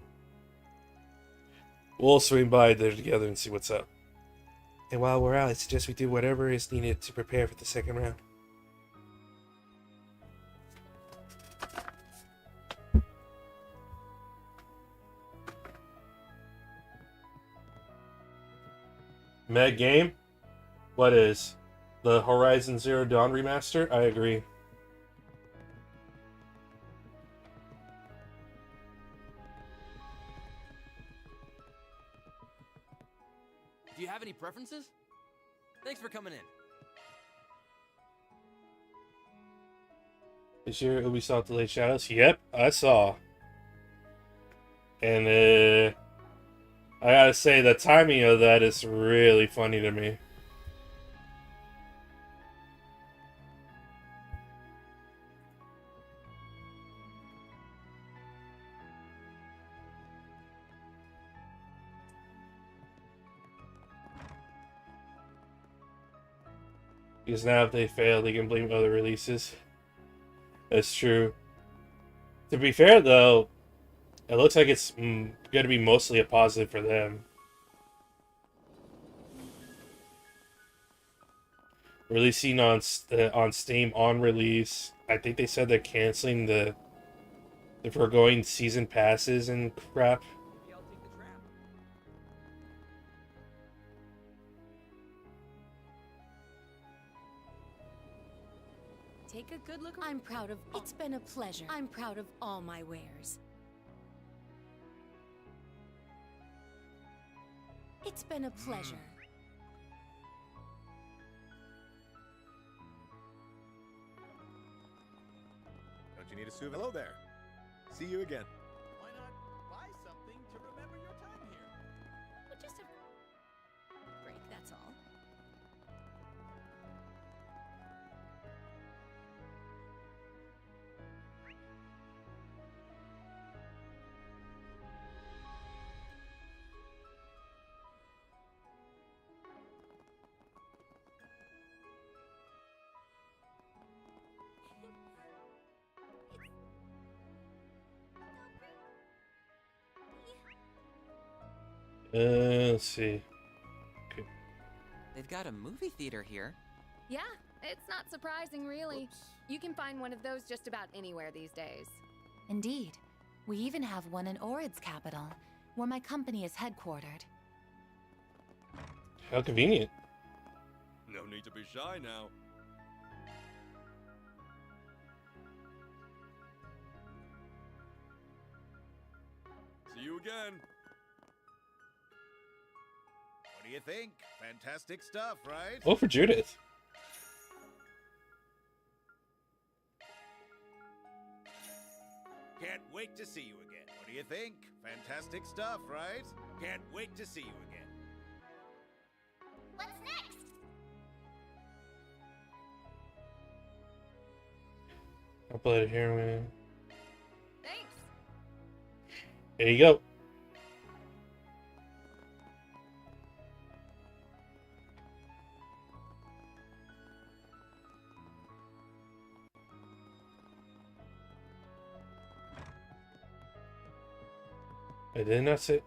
We'll swing by there together and see what's up. And while we're out, I suggest we do whatever is needed to prepare for the second round. Mad game? What is? The Horizon Zero Dawn remaster? I agree. Do you have any preferences? Thanks for coming in. This year Ubisoft delayed Shadows? Yep, I saw. And I gotta say, the timing of that is really funny to me. Because now if they fail, they can blame other releases. That's true. To be fair, though, it looks like it's going to be mostly a positive for them. Releasing on Steam on release. I think they said they're canceling the foregoing season passes and crap. Take a good look. I'm proud of. It's been a pleasure. I'm proud of all my wares. It's been a pleasure. Don't you need a souvenir? Hello there. See you again. Why not buy something to remember your time here? Well, just a break, that's all. Let's see. Okay. They've got a movie theater here. Yeah, it's not surprising, really. Oops. You can find one of those just about anywhere these days. Indeed. We even have one in Orid's capital, where my company is headquartered. How convenient. No need to be shy now. See you again. What do you think? Fantastic stuff, right? Oh, for Judith. Can't wait to see you again. What do you think? Fantastic stuff, right? Can't wait to see you again. What's next? I'll play it here, man. Thanks. There you go. I did not say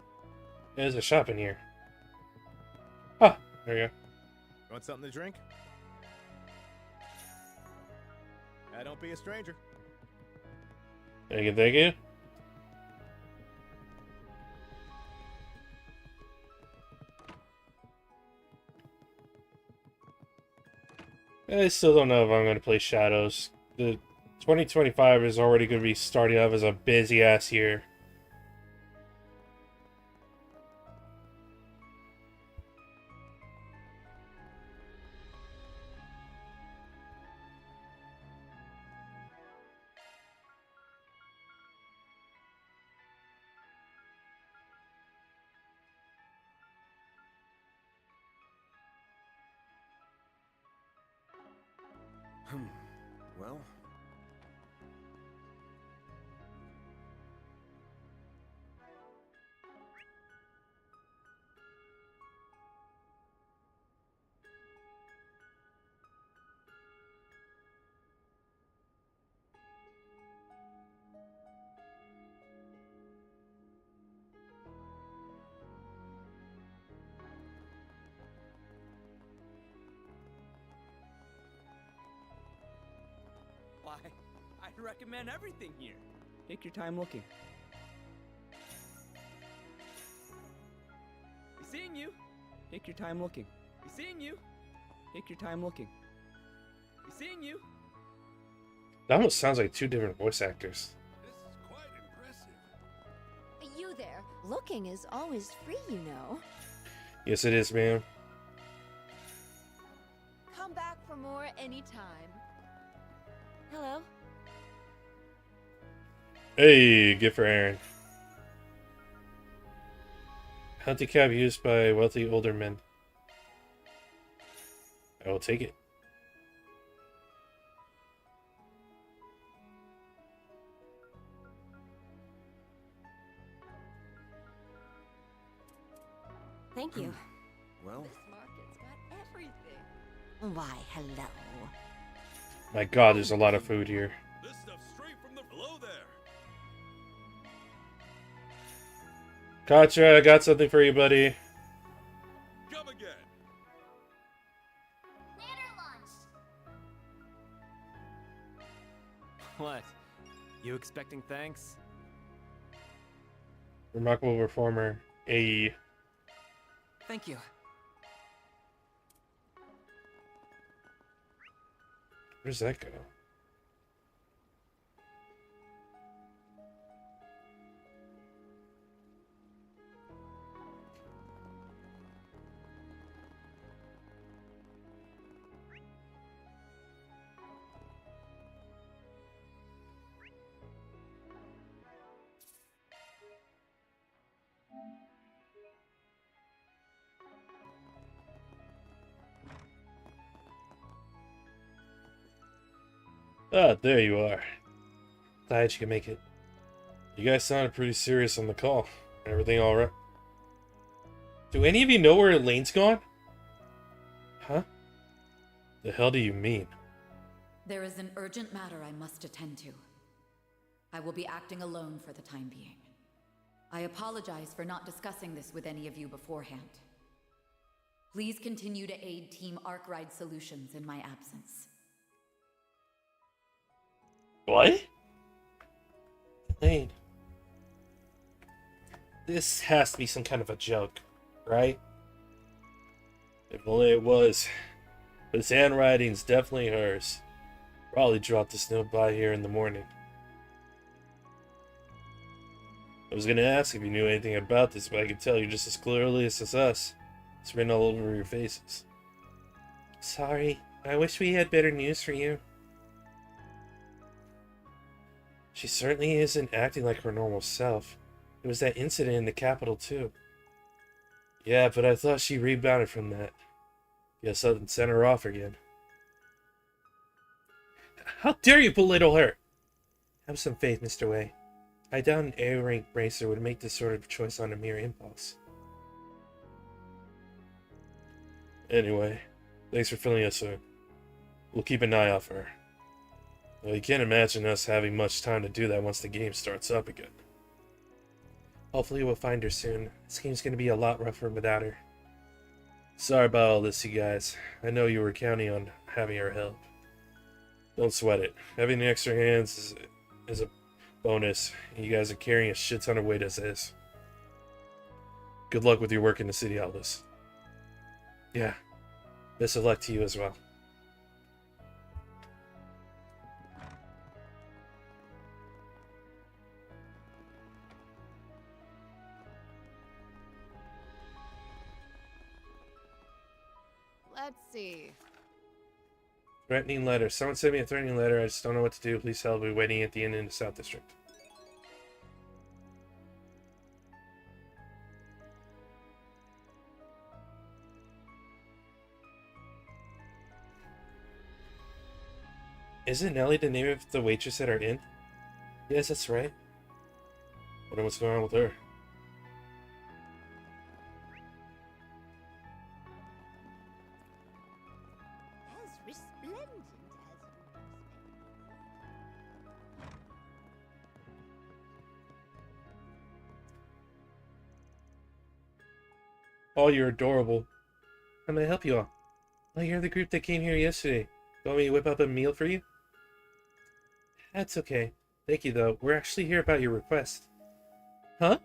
there's a shop in here. Ah, there you go. Want something to drink? Don't be a stranger. Thank you, thank you. I still don't know if I'm going to play Shadows. The 2025 is already going to be starting off as a busy ass year. Well, Why, I'd recommend everything here. Take your time looking. Be seeing you. Take your time looking. seeing you. Take your time looking. You seeing you. That almost sounds like two different voice actors. You there. Looking is always free, you know. Yes, it is, ma'am. Come back for more anytime. Hello? Hey, gift for Aaron. Handicap used by wealthy older men. I will take it. Thank you. Well, This market's got everything. Why, hello. My god, there's a lot of food here. This stuff's straight from the below there. Gotcha, I got something for you, buddy. Come again. Ladder launch. What? You expecting thanks? Remarkable performer. A. Thank you. Where's that go? Ah, there you are. Glad you can make it. You guys sounded pretty serious on the call. Everything alright? Do any of you know where Elaine's gone? Huh? The hell do you mean? There is an urgent matter I must attend to. I will be acting alone for the time being. I apologize for not discussing this with any of you beforehand. Please continue to aid Team Arkwright Solutions in my absence. What? Elaine. This has to be some kind of a joke, right? If only it was. But this handwriting's definitely hers. Probably dropped this note by here in the morning. I was gonna ask if you knew anything about this, but I could tell you just as clearly as us. It's written all over your faces. Sorry. I wish we had better news for you. She certainly isn't acting like her normal self. It was that incident in the capital, too. Yeah, but I thought she rebounded from that. Guess something sent her off again. How dare you belittle her? Have some faith, Mr. Wei. I doubt an A-rank racer would make this sort of choice on a mere impulse. Anyway, thanks for filling us in. We'll keep an eye out for her. Well, you can't imagine us having much time to do that once the game starts up again. Hopefully we'll find her soon. This game's gonna be a lot rougher without her. Sorry about all this, you guys. I know you were counting on having her help. Don't sweat it. Having the extra hands is a bonus. You guys are carrying a shit ton of weight as is. Good luck with your work in the city, Aldous. Yeah. Best of luck to you as well. Let's see. Threatening letter. Someone sent me a threatening letter. I just don't know what to do. Please help. We're waiting at the inn in the South District. Isn't Nellie the name of the waitress at our inn? Yes, that's right. Wonder what's going on with her. As resplendent Oh, you're adorable. How may I help you all? Oh, you're the group that came here yesterday. Want me to whip up a meal for you? That's okay. Thank you, though. We're actually here about your request. Huh?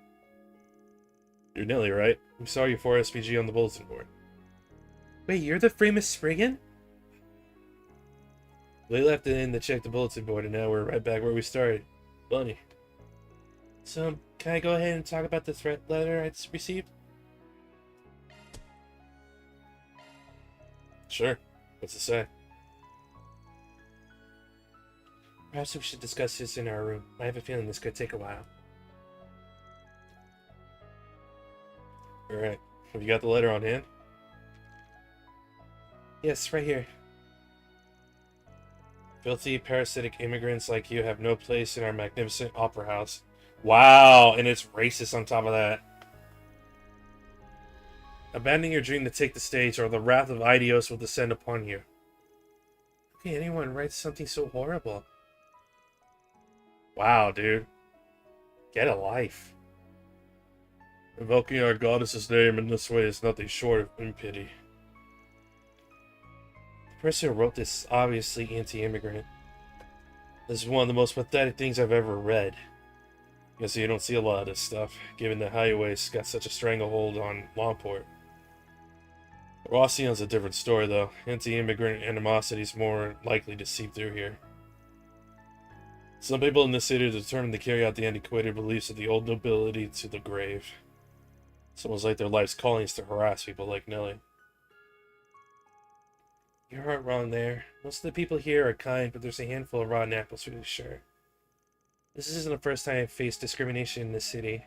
You're Nelly, right? We saw your 4 SPG on the bulletin board. Wait, you're the famous Spriggan? They left it in to check the bulletin board, and now we're right back where we started. Funny. So, can I go ahead and talk about the threat letter I received? Sure. What's it say? Perhaps we should discuss this in our room. I have a feeling this could take a while. Alright. Have you got the letter on hand? Yes, right here. Filthy, parasitic immigrants like you have no place in our magnificent opera house. Wow, and it's racist on top of that. Abandon your dream to take the stage, or the wrath of Idios will descend upon you. How can anyone write something so horrible? Wow, dude. Get a life. Invoking our goddess's name in this way is nothing short of impity. The person who wrote this is obviously anti-immigrant. This is one of the most pathetic things I've ever read. Guess you don't see a lot of this stuff, given that highways got such a stranglehold on Lawport. Rossion's a different story, though. Anti-immigrant animosity is more likely to seep through here. Some people in this city are determined to carry out the antiquated beliefs of the old nobility to the grave. It's almost like their life's calling is to harass people like Nelly. You aren't wrong there. Most of the people here are kind, but there's a handful of rotten apples for sure. This isn't the first time I've faced discrimination in this city.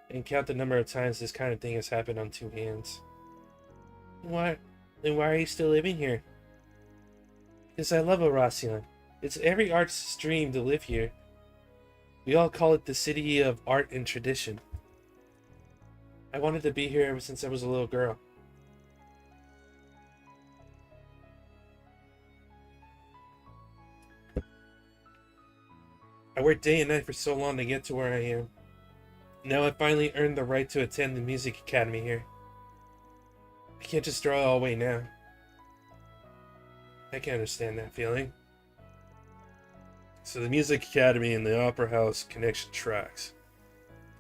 I can count the number of times this kind of thing has happened on two hands. Then why are you still living here? Because I love Orosion. It's every artist's dream to live here. We all call it the city of art and tradition. I wanted to be here ever since I was a little girl. I worked day and night for so long to get to where I am. Now I finally earned the right to attend the music academy here. I can't just throw it all away now. I can understand that feeling. So the music academy and the opera house connection tracks.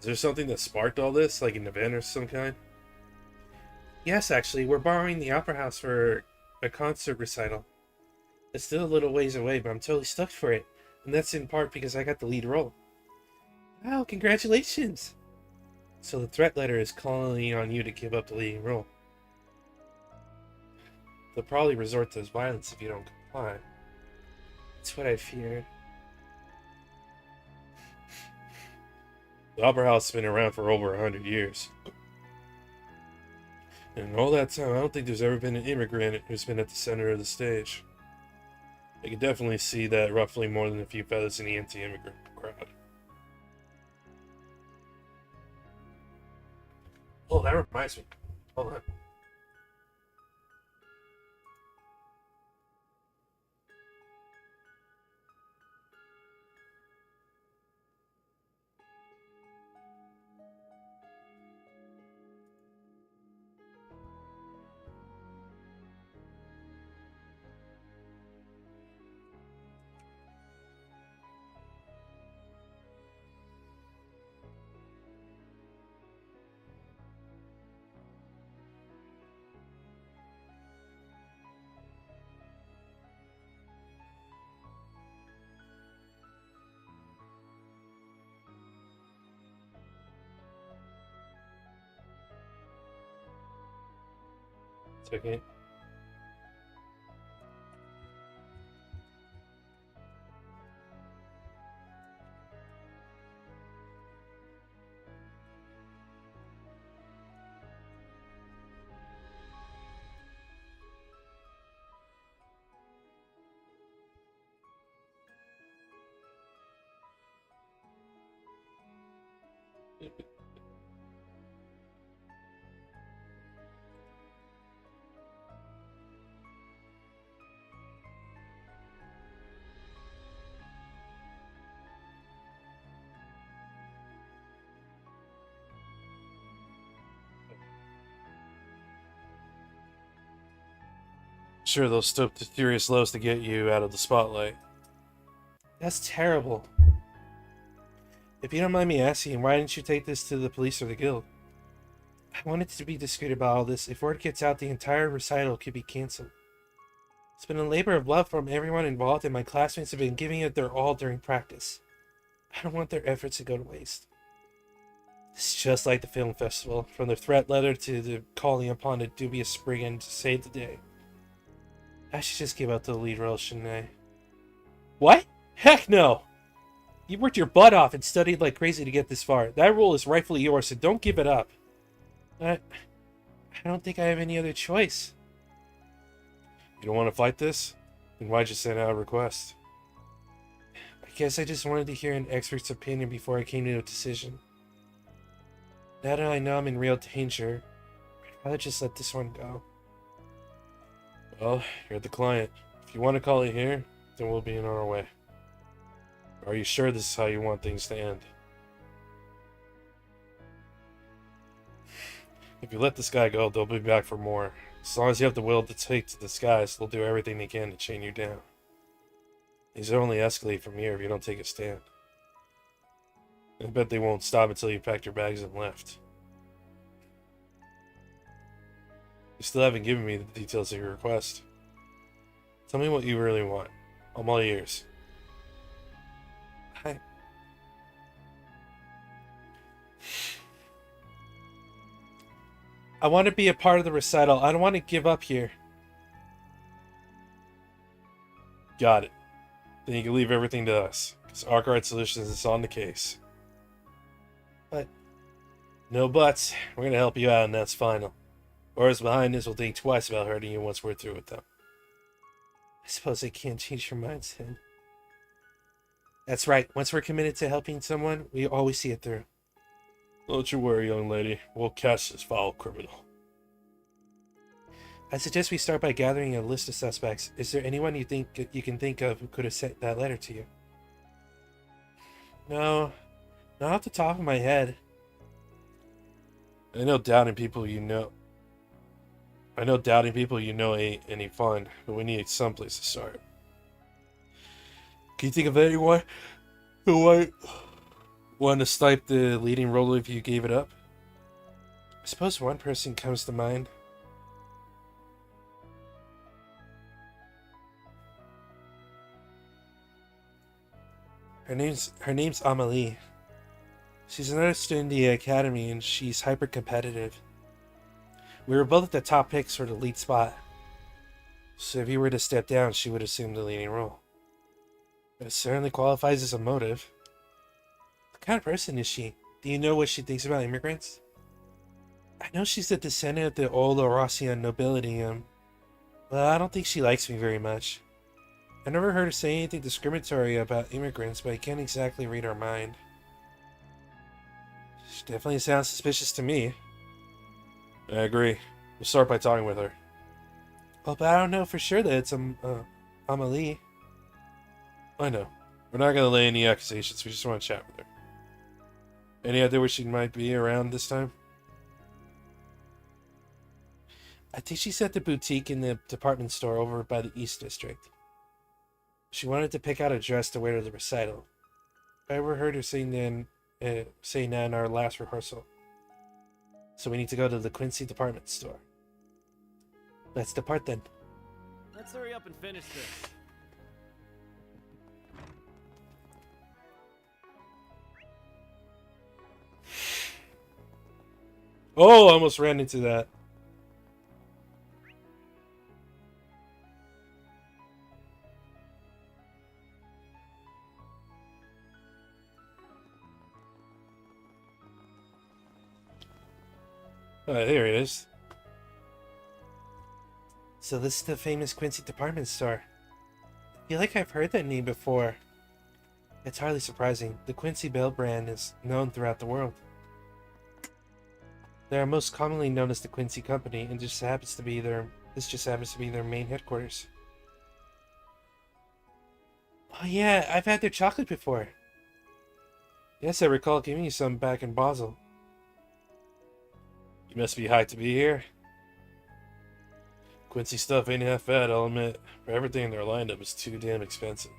Is there something that sparked all this, like an event or some kind? Yes, actually, we're borrowing the opera house for a concert recital. It's still a little ways away, but I'm totally stoked for it. And that's in part because I got the lead role. Wow, congratulations! So the threat letter is calling on you to give up the leading role. They'll probably resort to violence if you don't comply. That's what I feared. The Opera House has been around for over 100 years. And in all that time, I don't think there's ever been an immigrant who's been at the center of the stage. I can definitely see that roughly more than a few feathers in the anti-immigrant crowd. Oh, that reminds me. Hold on. Second. Sure, they'll stoop to furious lows to get you out of the spotlight. That's terrible. If you don't mind me asking, why didn't you take this to the police or the guild? I wanted to be discreet about all this. If word gets out, the entire recital could be cancelled. It's been a labor of love from everyone involved, and my classmates have been giving it their all during practice. I don't want their efforts to go to waste. It's just like the film festival, from the threat letter to the calling upon a dubious brigand to save the day. I should just give up the lead role, shouldn't I? What? Heck no! You worked your butt off and studied like crazy to get this far. That role is rightfully yours, so don't give it up. I don't think I have any other choice. You don't want to fight this? Then why'd you send out a request? I guess I just wanted to hear an expert's opinion before I came to a decision. Now that I know I'm in real danger, I'd rather just let this one go. Well, you're the client. If you want to call it here, then we'll be on our way. Are you sure this is how you want things to end? If you let this guy go, they'll be back for more. As long as you have the will to take to the skies, they'll do everything they can to chain you down. These will only escalate from here if you don't take a stand. I bet they won't stop until you packed your bags and left. You still haven't given me the details of your request. Tell me what you really want. I'm all ears. I want to be a part of the recital. I don't want to give up here. Got it. Then you can leave everything to us, because Arkwright Solutions is on the case. But no buts. We're going to help you out, and that's final. Whoever's behind this will think twice about hurting you once we're through with them. I suppose I can't change your minds then. That's right. Once we're committed to helping someone, we always see it through. Don't you worry, young lady. We'll catch this foul criminal. I suggest we start by gathering a list of suspects. Is there anyone you can think of who could have sent that letter to you? No, not off the top of my head. I know doubting people you know ain't any fun, but we need someplace to start. Can you think of anyone who might want to snipe the leading role if you gave it up? I suppose one person comes to mind. Her name's Amelie. She's another student in the academy, and she's hyper competitive. We were both the top picks for the lead spot. So if you were to step down, she would assume the leading role. It certainly qualifies as a motive. What kind of person is she? Do you know what she thinks about immigrants? I know she's a descendant of the old Orosian nobility, but I don't think she likes me very much. I never heard her say anything discriminatory about immigrants, but I can't exactly read her mind. She definitely sounds suspicious to me. I agree. We'll start by talking with her. Well, but I don't know for sure that it's Amelie. I know. We're not going to lay any accusations, we just want to chat with her. Any idea where she might be around this time? I think she's at the boutique in the department store over by the East District. She wanted to pick out a dress to wear to the recital. I overheard her saying that in our last rehearsal. So we need to go to the Quincy department store. Let's depart then. Let's hurry up and finish this. Oh, I almost ran into that. There it is. So this is the famous Quincy department store. I feel like I've heard that name before. It's hardly surprising. The Quincy Bell brand is known throughout the world. They are most commonly known as the Quincy Company, and this just happens to be their main headquarters. Oh yeah, I've had their chocolate before. Yes, I recall giving you some back in Basel. You must be hyped to be here. Quincy stuff ain't half bad, I'll admit, but everything in their lineup is too damn expensive.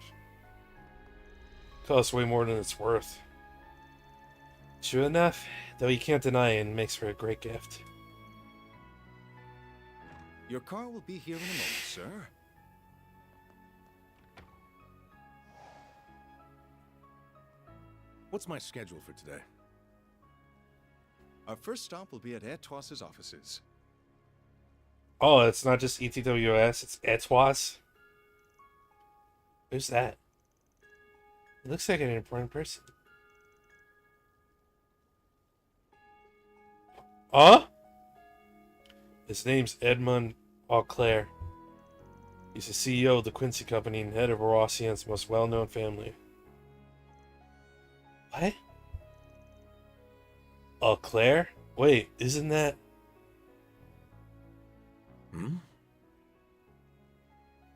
Costs way more than it's worth. True enough, though you can't deny it makes for a great gift. Your car will be here in a moment, sir. What's my schedule for today? Our first stop will be at Etois's offices. Oh, it's not just ETWS, it's Etois. Who's that? He looks like an important person. Huh? His name's Edmund Auclair. He's the CEO of the Quincy Company and head of Rossian's most well-known family. What? Auclair? Wait, isn't that...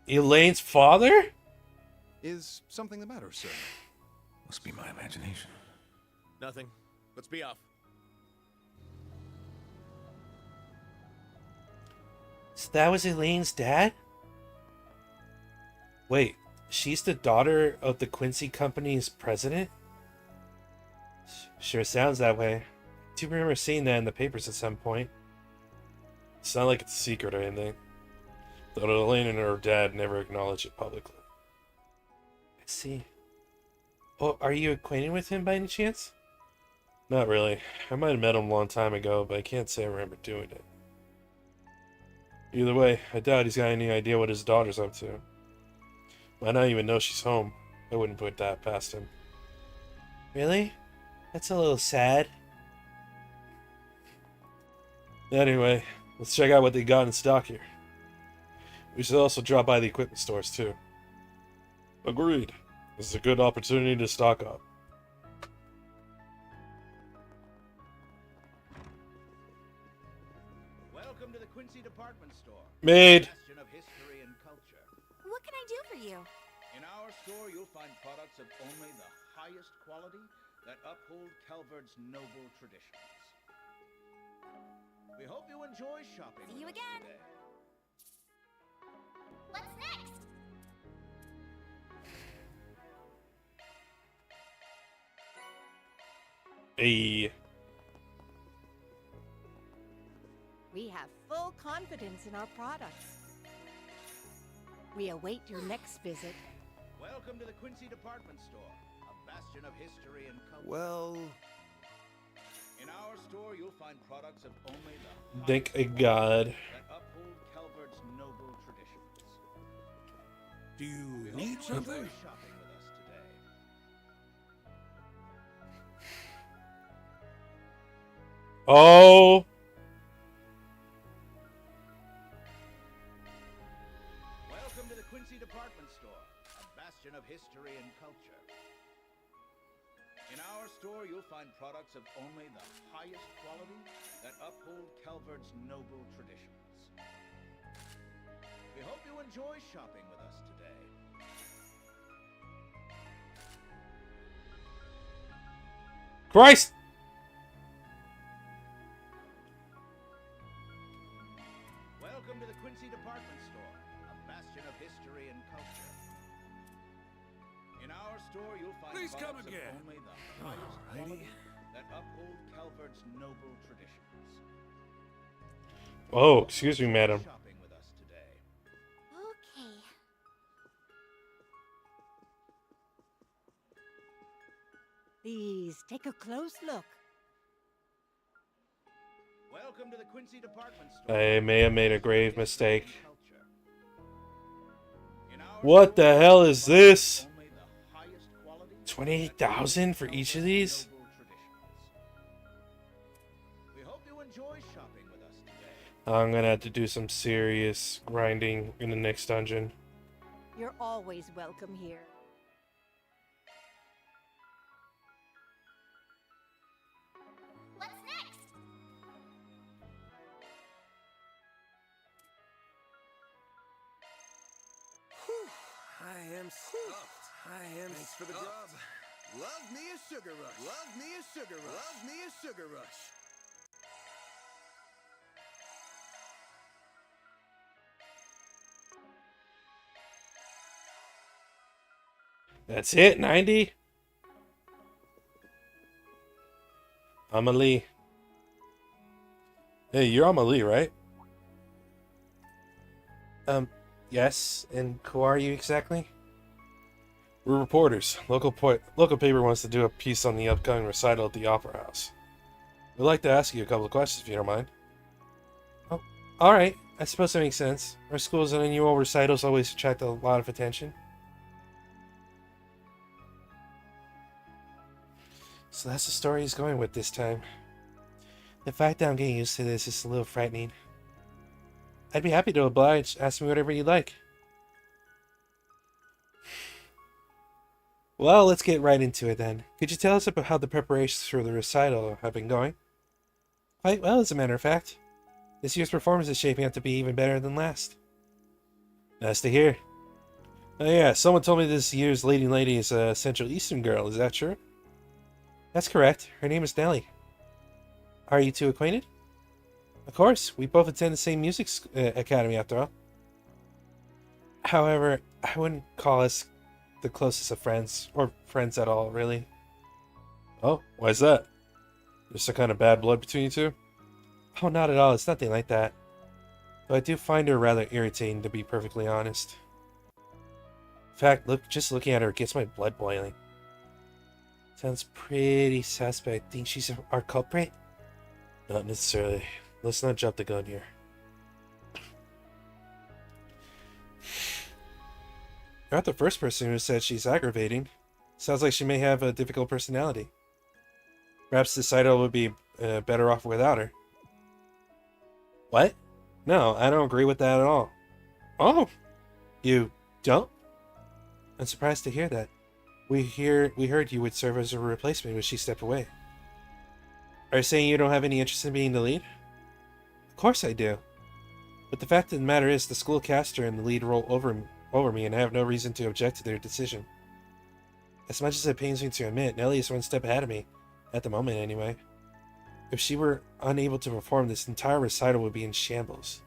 Elaine's father? Is something the matter, sir? Must be my imagination. Nothing. Let's be off. So that was Elaine's dad? Wait, she's the daughter of the Quincy Company's president? Sure sounds that way. I do remember seeing that in the papers at some point. It's not like it's a secret or anything. Though Elaine and her dad never acknowledged it publicly. I see. Oh, are you acquainted with him by any chance? Not really. I might have met him a long time ago, but I can't say I remember doing it. Either way, I doubt he's got any idea what his daughter's up to. Might not even know she's home. I wouldn't put that past him. Really? That's a little sad. Anyway, let's check out what they got in stock here. We should also drop by the equipment stores too. Agreed. This is a good opportunity to stock up. Welcome to the Quincy department store. Made. Bastion of history and culture. What can I do for you? In our store, you'll find products of only the highest quality that uphold Calvard's noble traditions. We hope you enjoy shopping. See you with us again. today. What's next? Hey. We have full confidence in our products. We await your next visit. Welcome to the Quincy department store, a bastion of history and culture. Well... In our store, you'll find products of only the Thank a god. that uphold Calvard's noble traditions. Do you We need hope you enjoy something? shopping with us today. Oh. Welcome to the Quincy department store, a bastion of history and culture. In our store, you'll find products of only the highest quality that uphold Calvard's noble traditions. We hope you enjoy shopping with us today. Christ! Welcome to the Quincy department store, a bastion of history and culture. In our store, you'll find Please come products again. of only the highest Alrighty. quality that uphold Calvard's noble traditions. Oh, excuse me, madam. Shopping with us today. Okay. Please take a close look. Welcome to the Quincy department store. I may have made a grave mistake. In our What store, the hell is this? only the highest quality 28,000 for each of these? noble traditions. We hope you enjoy shopping with us today. I'm gonna have to do some serious grinding in the next dungeon. You're always welcome here. What's next? I am stuffed. I am Thanks for the grub. Love me a sugar rush. Love me a sugar rush. Love me a sugar rush. That's it, 90? Amelie. Hey, you're Amelie, right? Yes. And who are you exactly? We're reporters. Local paper wants to do a piece on the upcoming recital at the Opera House. We'd like to ask you a couple of questions if you don't mind. Oh, alright. I suppose that makes sense. Our school's annual recitals always attract a lot of attention. So that's the story he's going with this time. The fact that I'm getting used to this is a little frightening. I'd be happy to oblige. Ask me whatever you'd like. Well, let's get right into it then. Could you tell us about how the preparations for the recital have been going? Quite well, as a matter of fact. This year's performance is shaping up to be even better than last. Nice to hear. Oh yeah, someone told me this year's leading lady is a Central Eastern girl. Is that true? That's correct. Her name is Nellie. Are you two acquainted? Of course. We both attend the same music academy, after all. However, I wouldn't call us the closest of friends, or friends at all, really. Oh, why is that? There's some kind of bad blood between you two? Oh, not at all. It's nothing like that. Though I do find her rather irritating, to be perfectly honest. In fact, just looking at her gets my blood boiling. Sounds pretty suspect. Think she's our culprit? Not necessarily. Let's not jump the gun here. You're not the first person who said she's aggravating. Sounds like she may have a difficult personality. Perhaps this idol would be better off without her. What? No, I don't agree with that at all. Oh, you don't? I'm surprised to hear that. We heard you would serve as a replacement when she stepped away. Are you saying you don't have any interest in being the lead? Of course I do. But the fact of the matter is, the school cast her in the lead role over me, and I have no reason to object to their decision. As much as it pains me to admit, Nellie is one step ahead of me. At the moment, anyway. If she were unable to perform, this entire recital would be in shambles.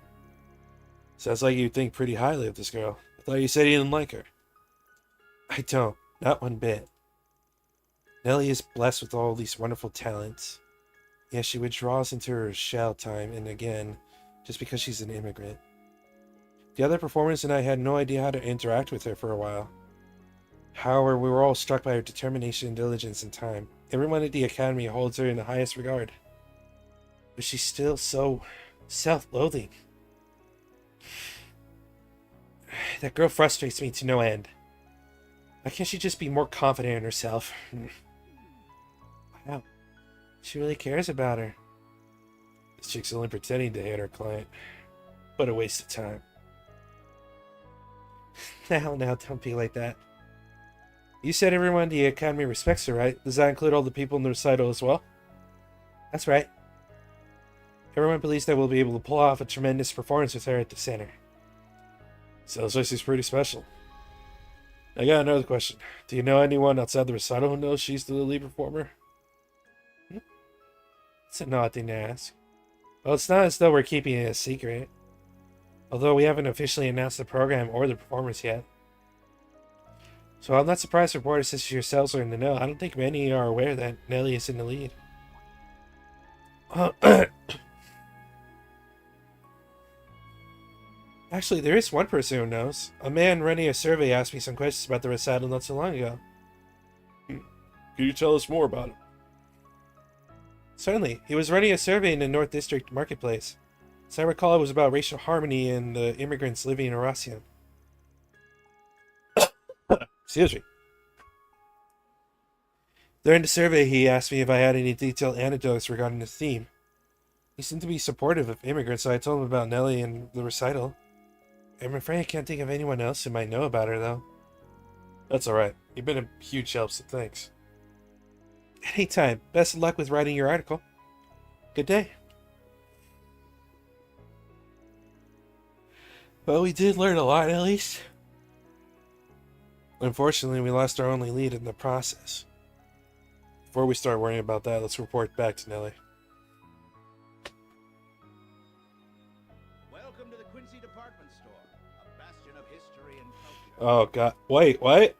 Sounds like you think pretty highly of this girl. I thought you said you didn't like her. I don't. Not one bit. Nellie is blessed with all these wonderful talents. Yet she withdraws into her shell time and again, just because she's an immigrant. The other performers and I had no idea how to interact with her for a while. However, we were all struck by her determination, diligence, and time. Everyone at the academy holds her in the highest regard. But she's still so self-loathing. That girl frustrates me to no end. Why can't she just be more confident in herself? Wow. She really cares about her. This chick's only pretending to hate her client. What a waste of time. Now, don't be like that. You said everyone in the academy respects her, right? Does that include all the people in the recital as well? That's right. Everyone believes that we'll be able to pull off a tremendous performance with her at the center. Sounds like she's pretty special. I got another question. Do you know anyone outside the recital who knows she's the lead performer? It's an odd thing to ask. Well, it's not as though we're keeping it a secret. Although we haven't officially announced the program or the performers yet. So I'm not surprised reporters such as yourselves are in the know. I don't think many are aware that Nellie is in the lead. Actually, there is one person who knows. A man running a survey asked me some questions about the recital not so long ago. Can you tell us more about it? Certainly. He was running a survey in the North District Marketplace. As I recall, it was about racial harmony and the immigrants living in Eurasia. Excuse me. During the survey, he asked me if I had any detailed anecdotes regarding the theme. He seemed to be supportive of immigrants, so I told him about Nellie and the recital. I'm afraid I can't think of anyone else who might know about her, though. That's alright. You've been a huge help, so thanks. Anytime. Best of luck with writing your article. Good day. Well, we did learn a lot, at least. Unfortunately, we lost our only lead in the process. Before we start worrying about that, let's report back to Nellie. Welcome to the Quincy Department Store, a bastion of history and culture. Oh god. Wait, what?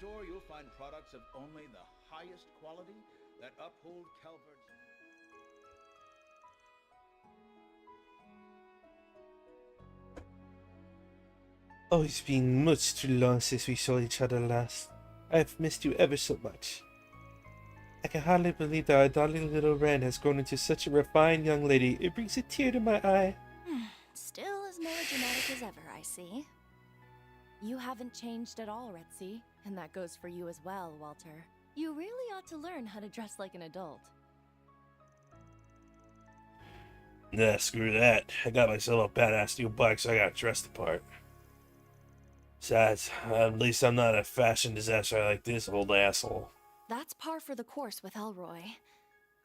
store, you'll find products of only the highest quality that uphold Calvert's... Oh, it's been much too long since we saw each other last. I've missed you ever so much. I can hardly believe that our darling little Ren has grown into such a refined young lady. It brings a tear to my eye. Still as melodramatic as ever, I see. You haven't changed at all, Retzi, and that goes for you as well, Walter. You really ought to learn how to dress like an adult. Nah, screw that. I got myself a badass new bike, so I got dressed the part. Besides, at least I'm not a fashion disaster like this old asshole. That's par for the course with Elroy.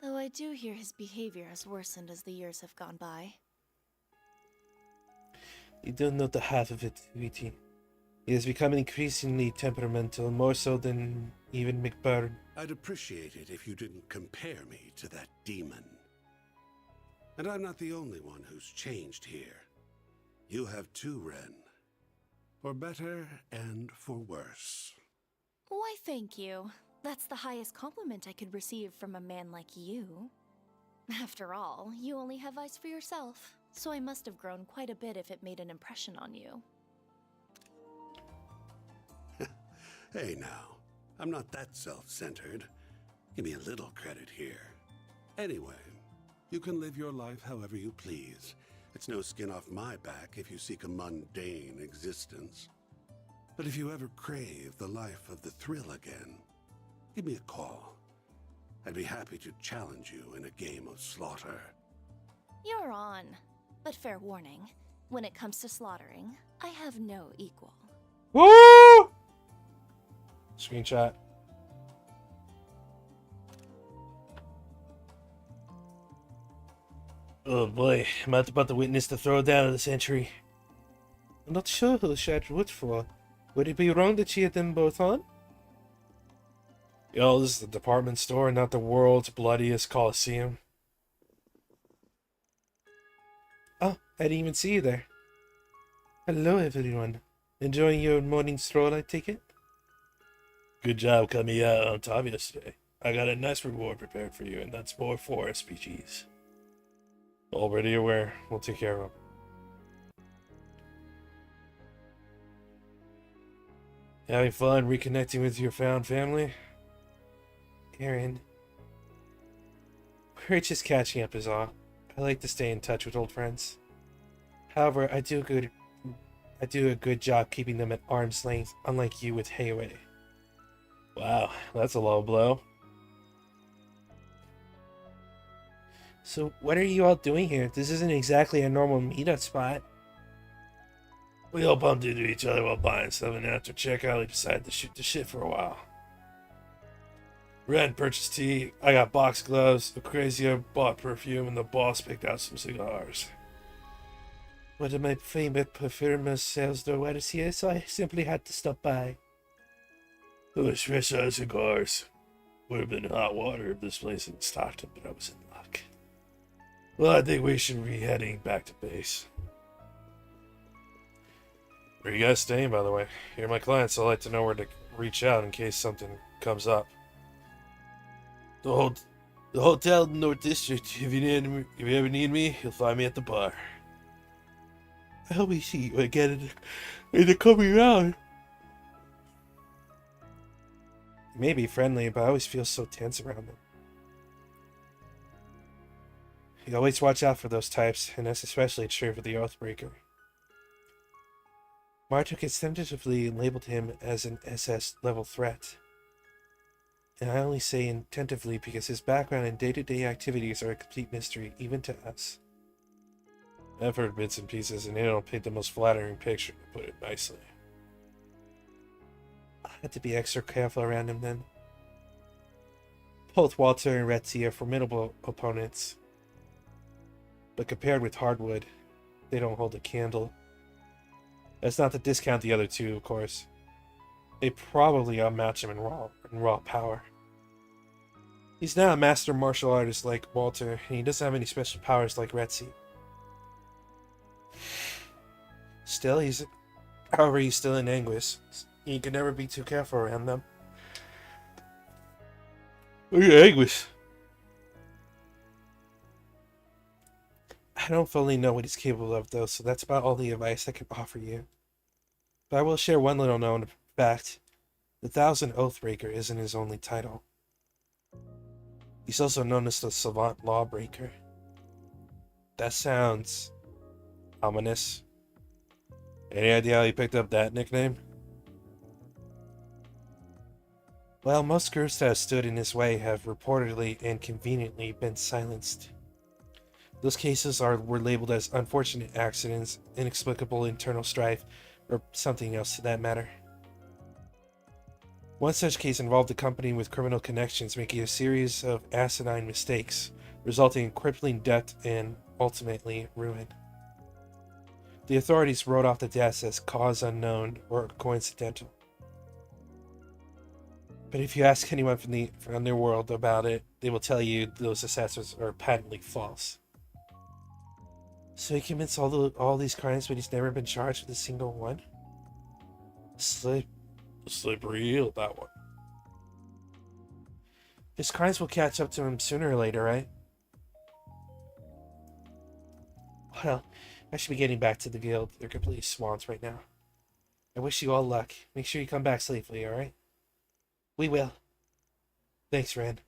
Though I do hear his behavior has worsened as the years have gone by. You don't know the half of it, Viti. He has become increasingly temperamental, more so than even McBurn. I'd appreciate it if you didn't compare me to that demon. And I'm not the only one who's changed here. You have too, Ren. For better and for worse. Why, thank you. That's the highest compliment I could receive from a man like you. After all, you only have eyes for yourself, so I must have grown quite a bit if it made an impression on you. Hey now, I'm not that self-centered. Give me a little credit here. Anyway, you can live your life however you please. It's no skin off my back if you seek a mundane existence. But if you ever crave the life of the thrill again, give me a call. I'd be happy to challenge you in a game of slaughter. You're on. But fair warning, when it comes to slaughtering, I have no equal. Woo! Screenshot. Oh boy, I'm about to witness the throwdown of the century. I'm not sure who Shad would for. Would it be wrong to cheer them both on? Yo, this is the department store, not the world's bloodiest coliseum. Oh, I didn't even see you there. Hello, everyone. Enjoying your morning stroll, I take it? Good job coming out on top yesterday. I got a nice reward prepared for you, and that's more for SPGs. Already aware. We'll take care of them. Having fun reconnecting with your found family? Aaron. We're just catching up is all. I like to stay in touch with old friends. However, I do a good job keeping them at arm's length, unlike you with Hayway. Wow, that's a low blow. So what are you all doing here? This isn't exactly a normal meetup spot. We all bumped into each other while buying something, and after checkout, we decided to shoot the shit for a while. Ren purchased tea, I got box gloves, Lucrezia bought perfume, and the boss picked out some cigars. One of my favorite perfumers sells their wares here, so I simply had to stop by. Those fresh out cigars. Would have been hot water if this place hadn't stocked them, but I was in luck. Well, I think we should be heading back to base. Where are you guys staying, by the way? You're my clients, so I like to know where to reach out in case something comes up. The hotel in the North District. If you ever need me, you'll find me at the bar. I hope we see you again in the coming round. You may be friendly, but I always feel so tense around them. You always watch out for those types, and that's especially true for the Oathbreaker. Marduk has tentatively labeled him as an SS-level threat. And I only say tentatively because his background and day-to-day activities are a complete mystery, even to us. I've heard bits and pieces, and they don't paint the most flattering picture, to put it nicely. I had to be extra careful around him then. Both Walter and Retzi are formidable opponents. But compared with Hardwood, they don't hold a candle. That's not to discount the other two, of course. They probably outmatch him in raw power. He's not a master martial artist like Walter, and he doesn't have any special powers like Retzi. Still, he's still in anguish. You can never be too careful around them. Look at Anguish. I don't fully know what he's capable of, though, so that's about all the advice I can offer you. But I will share one little known fact. The Thousand Oathbreaker isn't his only title. He's also known as the Savant Lawbreaker. That sounds ominous. Any idea how he picked up that nickname? Well, most groups that have stood in his way have reportedly and conveniently been silenced. Those cases were labeled as unfortunate accidents, inexplicable internal strife, or something else to that matter. One such case involved a company with criminal connections making a series of asinine mistakes, resulting in crippling debt and, ultimately, ruin. The authorities wrote off the deaths as cause unknown or coincidental. But if you ask anyone from the underworld about it, they will tell you those assessments are patently false. So he commits all these crimes, but he's never been charged with a single one? Slippery heel, that one. His crimes will catch up to him sooner or later, right? Well, I should be getting back to the guild. They're completely swamped right now. I wish you all luck. Make sure you come back safely, alright? We will. Thanks, Ren.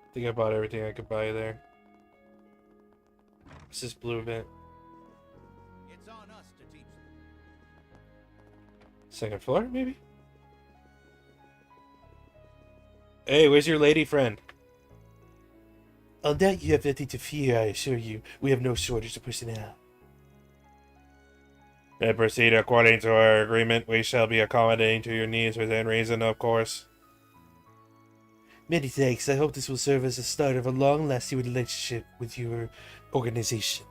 I think I bought everything I could buy there. What's this blue event? It's on us to teach them. Second floor, maybe? Hey, where's your lady friend? On that you have nothing to fear, I assure you. We have no shortage of personnel. And proceed according to our agreement. We shall be accommodating to your needs within reason, of course. Many thanks. I hope this will serve as the start of a long-lasting relationship with your organization.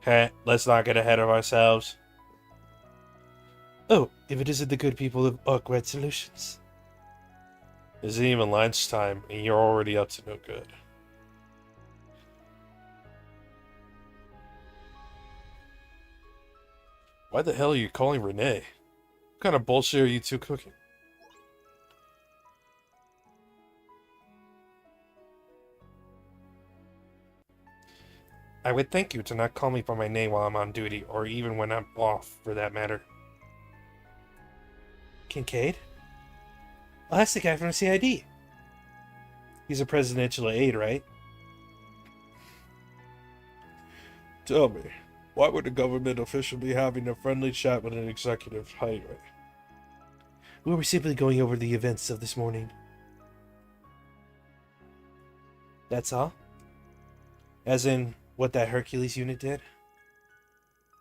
Heh, let's not get ahead of ourselves. Oh, if it isn't the good people of Arkwright Solutions. It isn't even lunchtime, and you're already up to no good. Why the hell are you calling Renee? What kind of bullshit are you two cooking? I would thank you to not call me by my name while I'm on duty, or even when I'm off, for that matter. Kincaid? Oh, that's the guy from the CID. He's a presidential aide, right? Tell me, why would a government official be having a friendly chat with an executive highway? We were simply going over the events of this morning. That's all? As in, what that Hercules unit did?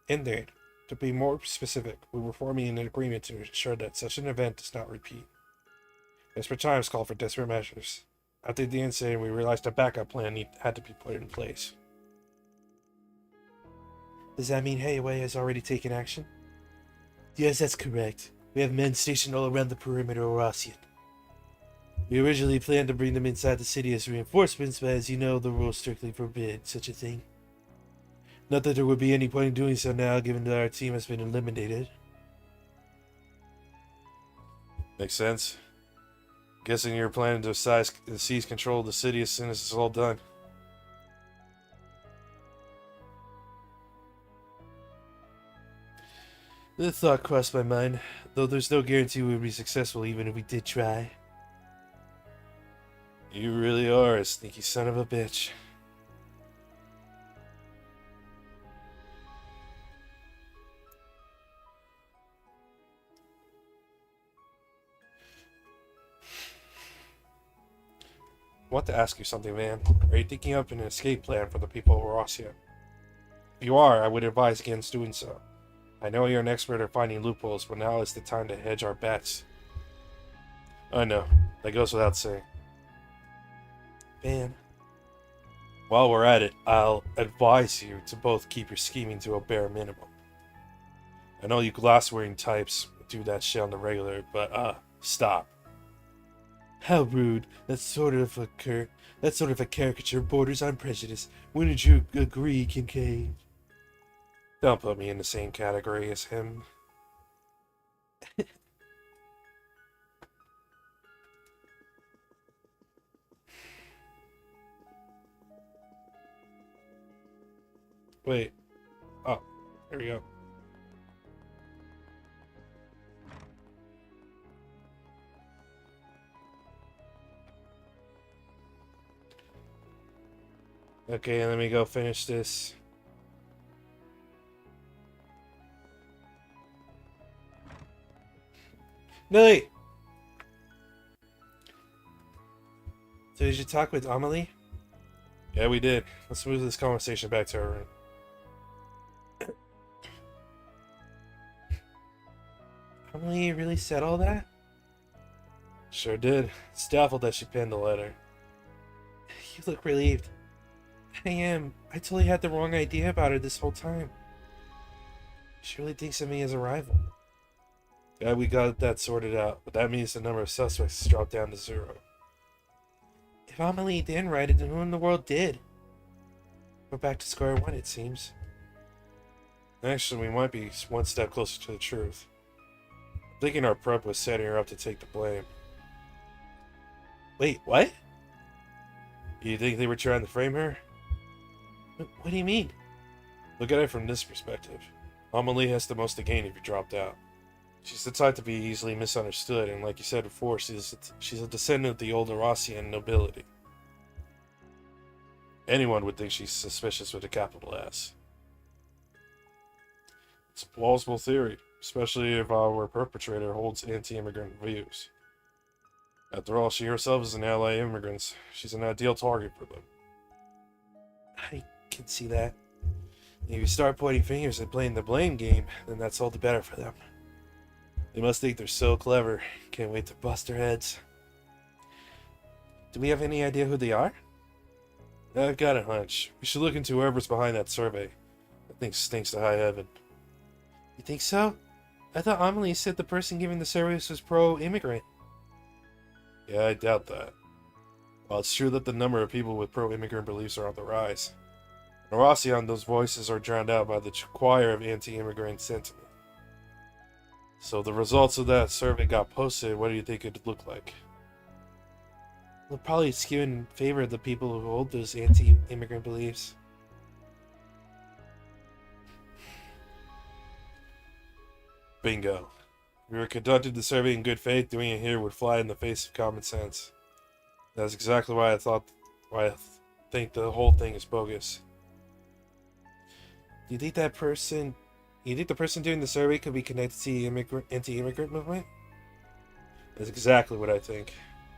Indeed. To be more specific, we were forming an agreement to ensure that such an event does not repeat. Desperate times call for desperate measures. After the incident, we realized a backup plan had to be put in place. Does that mean Hayway has already taken action? Yes, that's correct. We have men stationed all around the perimeter of Ossian. We originally planned to bring them inside the city as reinforcements, but as you know, the rules strictly forbid such a thing. Not that there would be any point in doing so now, given that our team has been eliminated. Makes sense. Guessing you're planning to seize control of the city as soon as it's all done. The thought crossed my mind, though there's no guarantee we would be successful even if we did try. You really are a sneaky son of a bitch. I want to ask you something, man. Are you thinking up an escape plan for the people of Rossia? If you are, I would advise against doing so. I know you're an expert at finding loopholes, but now is the time to hedge our bets. I know. That goes without saying. Man. While we're at it, I'll advise you to both keep your scheming to a bare minimum. I know you glass-wearing types do that shit on the regular, but, stop. How rude. That sort of a caricature borders on prejudice. Wouldn't you agree, Kincaid? Don't put me in the same category as him. Wait. Oh, there we go. Okay, let me go finish this. Millie! So did you talk with Amelie? Yeah, we did. Let's move this conversation back to our room. Amelie really said all that? Sure did. It's doubtful that she penned the letter. You look relieved. I am. I totally had the wrong idea about her this whole time. She really thinks of me as a rival. Yeah, we got that sorted out, but that means the number of suspects has dropped down to 0. If Amelie didn't write it, then who in the world did? We're back to square one, it seems. Actually, we might be one step closer to the truth. I'm thinking our prep was setting her up to take the blame. Wait, what? You think they were trying to frame her? What do you mean? Look at it from this perspective. Amelie has the most to gain if you dropped out. She's the type to be easily misunderstood, and like you said before, she's a descendant of the old Eurasian nobility. Anyone would think she's suspicious with a capital S. It's a plausible theory, especially if our perpetrator holds anti-immigrant views. After all, she herself is an ally of immigrants. She's an ideal target for them. I can see that. If you start pointing fingers and playing the blame game, then that's all the better for them. They must think they're so clever. Can't wait to bust their heads. Do we have any idea who they are? I've got a hunch. We should look into whoever's behind that survey. That thing stinks to high heaven. You think so? I thought Amelie said the person giving the service was pro-immigrant. Yeah, I doubt that. While it's true that the number of people with pro-immigrant beliefs are on the rise, in Eurasian, those voices are drowned out by the choir of anti-immigrant sentiment. So the results of that survey got posted. What do you think it'd look like? We'll probably skew in favor of the people who hold those anti-immigrant beliefs. Bingo. If we were conducting the survey in good faith, doing it here would fly in the face of common sense. That's exactly why I think the whole thing is bogus. Do you think the person doing the survey could be connected to the anti-immigrant movement? That's exactly what I think.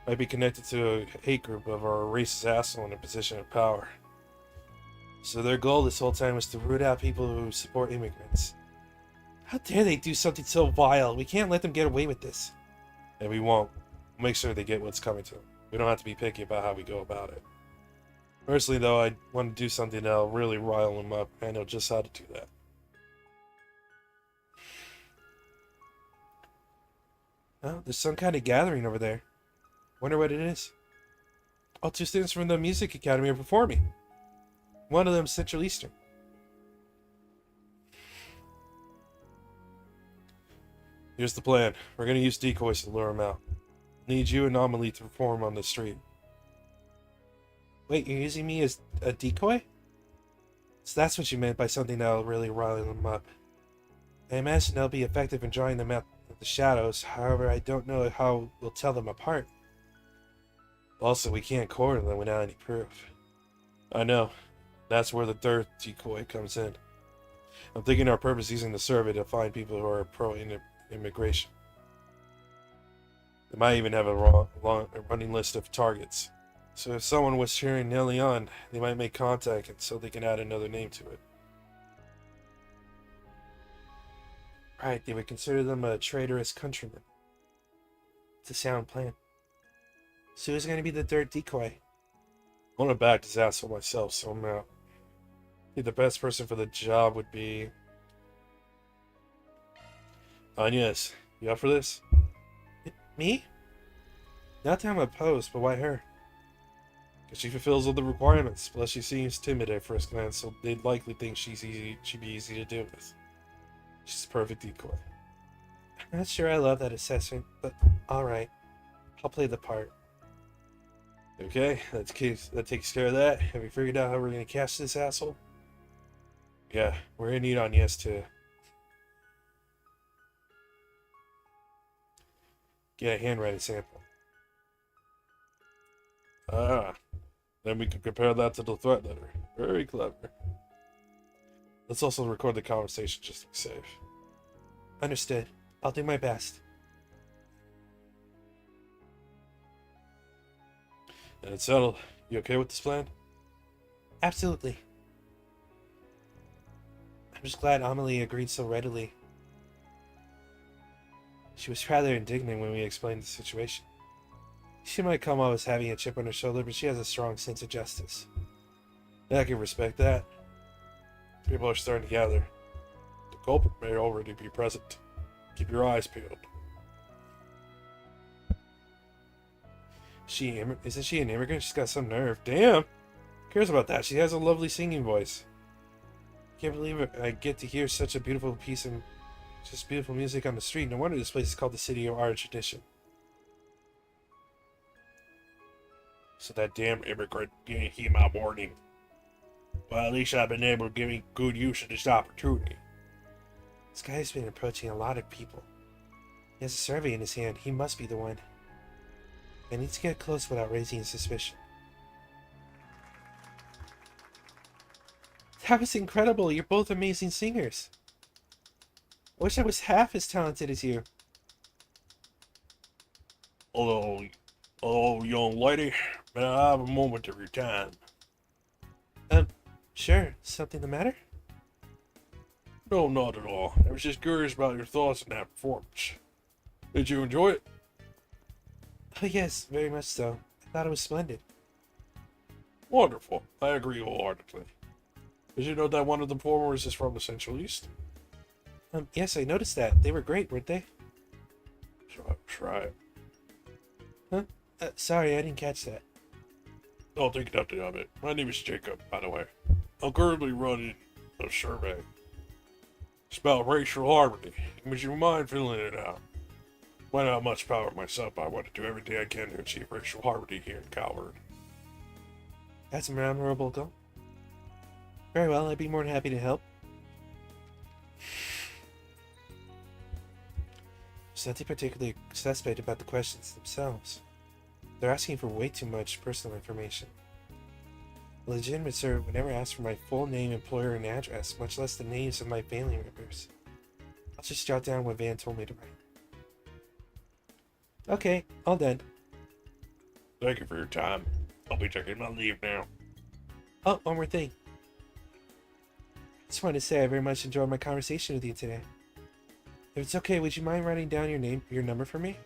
Might be connected to a hate group of our racist asshole in a position of power. So their goal this whole time was to root out people who support immigrants. How dare they do something so vile? We can't let them get away with this. And we won't. We'll make sure they get what's coming to them. We don't have to be picky about how we go about it. Personally, though, I want to do something that'll really rile them up. I know just how to do that. Oh, there's some kind of gathering over there. Wonder what it is. All 2 students from the music academy are performing. One of them's Central Eastern. Here's the plan. We're gonna use decoys to lure them out. Need you and Amelie to perform on the street. Wait, you're using me as a decoy? So that's what you meant by something that'll really rile them up. I imagine they'll be effective in drawing them out of the shadows. However, I don't know how we'll tell them apart. Also, we can't corner them without any proof. I know. That's where the third decoy comes in. I'm thinking our purpose is using the survey to find people who are pro-immigration. They might even have a running list of targets. So if someone was cheering Nelly on, they might make contact so they can add another name to it. Right, they would consider them a traitorous countryman. It's a sound plan. So who's going to be the third decoy? I want to back this asshole myself, so I'm out. I think the best person for the job would be... Agnes, you up for this? Me? Not that I'm opposed, but why her? Because she fulfills all the requirements, plus she seems timid at first glance, so they'd likely think she'd be easy to deal with. She's a perfect decoy. I'm not sure I love that assessment, but alright. I'll play the part. Okay, that takes care of that. Have you figured out how we're gonna catch this asshole? Yeah, we're gonna need Agnes to get a handwriting sample. Ah, then we can compare that to the threat letter. Very clever. Let's also record the conversation just to be safe. Understood. I'll do my best. And it's settled. You okay with this plan? Absolutely. I'm just glad Amelie agreed so readily. She was rather indignant when we explained the situation. She might come off as having a chip on her shoulder, but she has a strong sense of justice. And I can respect that. People are starting to gather. The culprit may already be present. Keep your eyes peeled. Isn't she an immigrant? She's got some nerve. Damn! Who cares about that? She has a lovely singing voice. Can't believe it. I get to hear such a beautiful piece of just beautiful music on the street. No wonder this place is called the City of Art and Tradition. So that damn immigrant didn't heed my warning. Well, at least I've been able to give me good use of this opportunity. This guy has been approaching a lot of people. He has a survey in his hand. He must be the one. I need to get close without raising suspicion. That was incredible. You're both amazing singers. I wish I was half as talented as you. Hello, young lady. May I have a moment of your time? Sure. Something the matter? No, not at all. I was just curious about your thoughts on that performance. Did you enjoy it? Oh yes, very much so. I thought it was splendid. Wonderful. I agree wholeheartedly. Did you know that one of the performers is from the Central East? Yes, I noticed that. They were great, weren't they? Right. Huh? Sorry, I didn't catch that. Don't think nothing of it. My name is Jacob, by the way. I'm currently running a survey. It's about racial harmony. Would you mind filling it out? Might not have much power myself, but I want to do everything I can to achieve racial harmony here in Calvert. That's a memorable goal. Very well, I'd be more than happy to help. There's nothing particularly suspect about the questions themselves. They're asking for way too much personal information. A legitimate servant would never ask for my full name, employer, and address, much less the names of my family members. I'll just jot down what Van told me to write. Okay, all done. Thank you for your time. I'll be taking my leave now. Oh, one more thing. I just wanted to say I very much enjoyed my conversation with you today. If it's okay, would you mind writing down your number for me?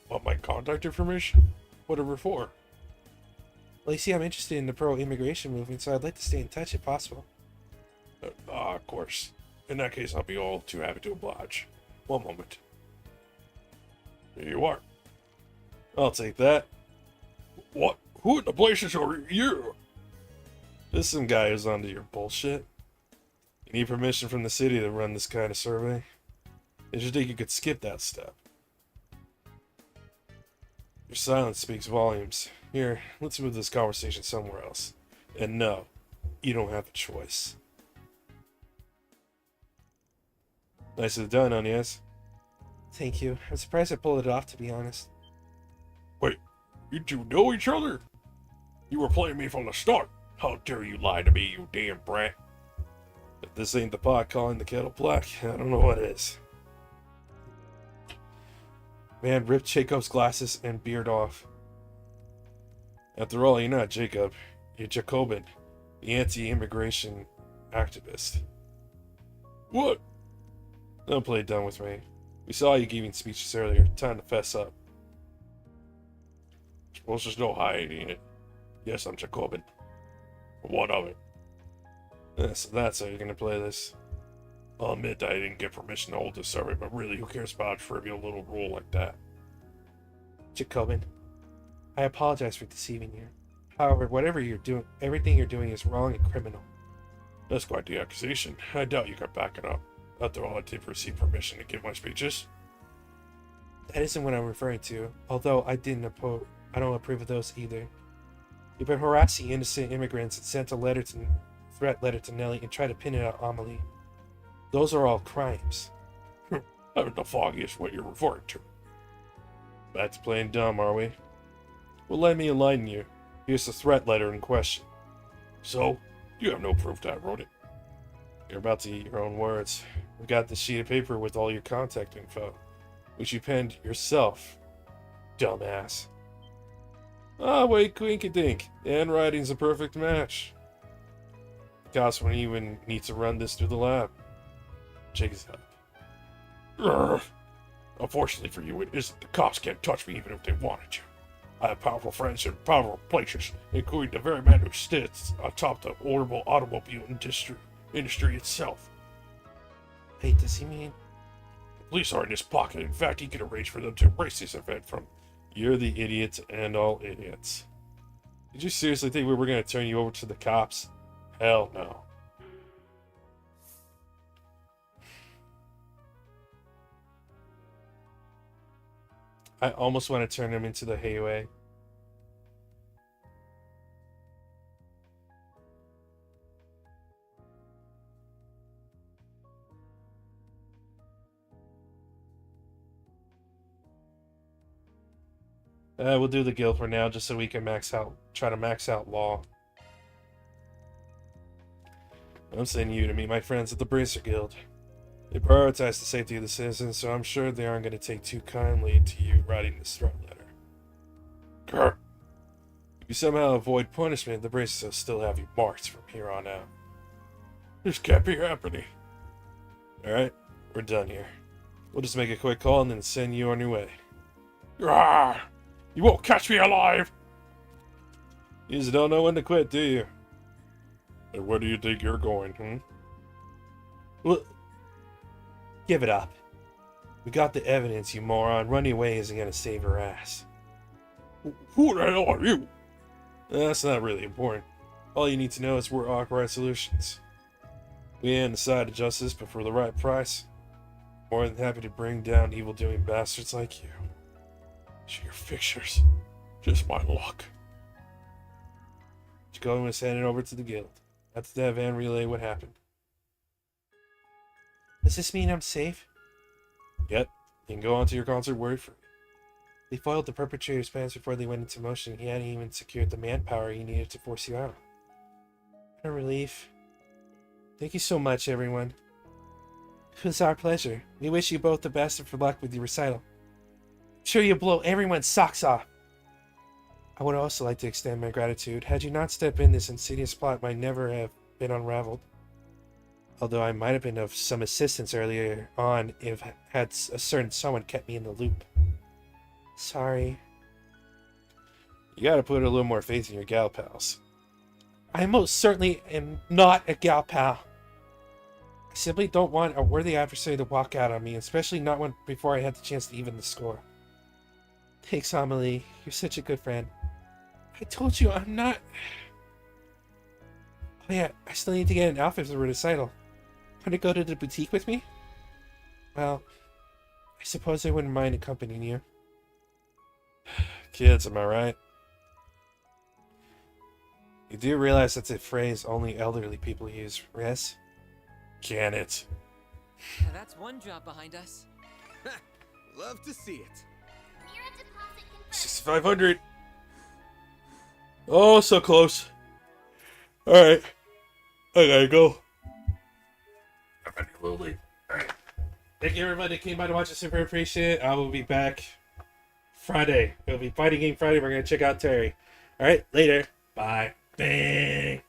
Want my contact information? Whatever for? Well, you see, I'm interested in the pro-immigration movement, so I'd like to stay in touch if possible. Of course. In that case, I'll be all too happy to oblige. One moment. Here you are. I'll take that. What? Who in the places are you? This is some guy who's onto your bullshit. You need permission from the city to run this kind of survey. Did you think you could skip that step? Your silence speaks volumes. Here, let's move this conversation somewhere else. And no, you don't have a choice. Nicely done, Agnes. Thank you. I'm surprised I pulled it off, to be honest. Wait, you two know each other? You were playing me from the start. How dare you lie to me, you damn brat? If this ain't the pot calling the kettle black, I don't know what is. Man ripped Jacob's glasses and beard off. After all, you're not Jacob. You're Jacobin, the anti-immigration activist. What? Don't play dumb with me. We saw you giving speeches earlier. Time to fess up. Suppose there's no hiding it. Yes, I'm Jacobin. What of it? So that's how you're gonna play this. I'll admit that I didn't get permission to hold this survey, but really, who cares about a trivial little rule like that? Jacobin, I apologize for deceiving you. However, whatever you're doing, everything you're doing is wrong and criminal. That's quite the accusation. I doubt you could back it up. After all, I did receive permission to give my speeches. That isn't what I'm referring to, although I don't approve of those either. You've been harassing innocent immigrants and sent a threat letter to Nellie and tried to pin it on Amelie. Those are all crimes. I haven't the foggiest what you're referring to. Back to playing dumb, are we? Well, let me enlighten you. Here's the threat letter in question. So, you have no proof that I wrote it. You're about to eat your own words. We got the sheet of paper with all your contact info, which you penned yourself, dumbass. Ah, wait, quinky-dink. The handwriting's a perfect match. The cops won't even need to run this through the lab. Shake his head. Urgh. Unfortunately for you, it isn't. The cops can't touch me even if they wanted to. I have powerful friends in powerful places, including the very man who sits atop the horrible automobile industry itself. Wait, does he mean? The police are in his pocket. In fact, he can arrange for them to erase this event from. You're the idiot and all idiots. Did you seriously think we were going to turn you over to the cops? Hell no. I almost want to turn him into the Hayway. We'll do the guild for now, just so we can try to max out law. I'm sending you to meet my friends at the Bracer Guild. They prioritize the safety of the citizens, so I'm sure they aren't going to take too kindly to you writing this threat letter. Grr. If you somehow avoid punishment, the Bracers will still have you marked from here on out. This can't be happening. Alright, we're done here. We'll just make a quick call and then send you on your way. Grr. You won't catch me alive! You just don't know when to quit, do you? And where do you think you're going, Well, give it up. We got the evidence, you moron. Running away isn't gonna save her ass. Who the hell are you? That's not really important. All you need to know is we're Awkward Solutions. We ain't on the side of justice, but for the right price, more than happy to bring down evil-doing bastards like you. Sheer fixtures. Just my luck. Jacob was headed over to the guild. After that, Van relayed what happened. Does this mean I'm safe? Yep. You can go on to your concert worry-free. They foiled the perpetrator's plans before they went into motion. He hadn't even secured the manpower he needed to force you out. What a relief. Thank you so much, everyone. It was our pleasure. We wish you both the best and for luck with your recital. I'm sure you'll blow everyone's socks off. I would also like to extend my gratitude. Had you not stepped in, this insidious plot might never have been unraveled. Although I might have been of some assistance earlier on if had a certain someone kept me in the loop. Sorry. You gotta put a little more faith in your gal pals. I most certainly am not a gal pal. I simply don't want a worthy adversary to walk out on me, especially not one before I had the chance to even the score. Thanks, Amelie. You're such a good friend. I told you I'm not... Oh yeah, I still need to get an outfit for the recital. Want to go to the boutique with me? Well, I suppose I wouldn't mind accompanying you. Kids, am I right? You do realize that's a phrase only elderly people use, yes? Can it? Now that's one job behind us. Love to see it. 6,500. Oh, so close. Alright. I gotta go. I'm running a little late. Alright. Thank you everybody that came by to watch. I super appreciate it. I will be back Friday. It'll be Fighting Game Friday. We're going to check out Terry. Alright, later. Bye. Bang.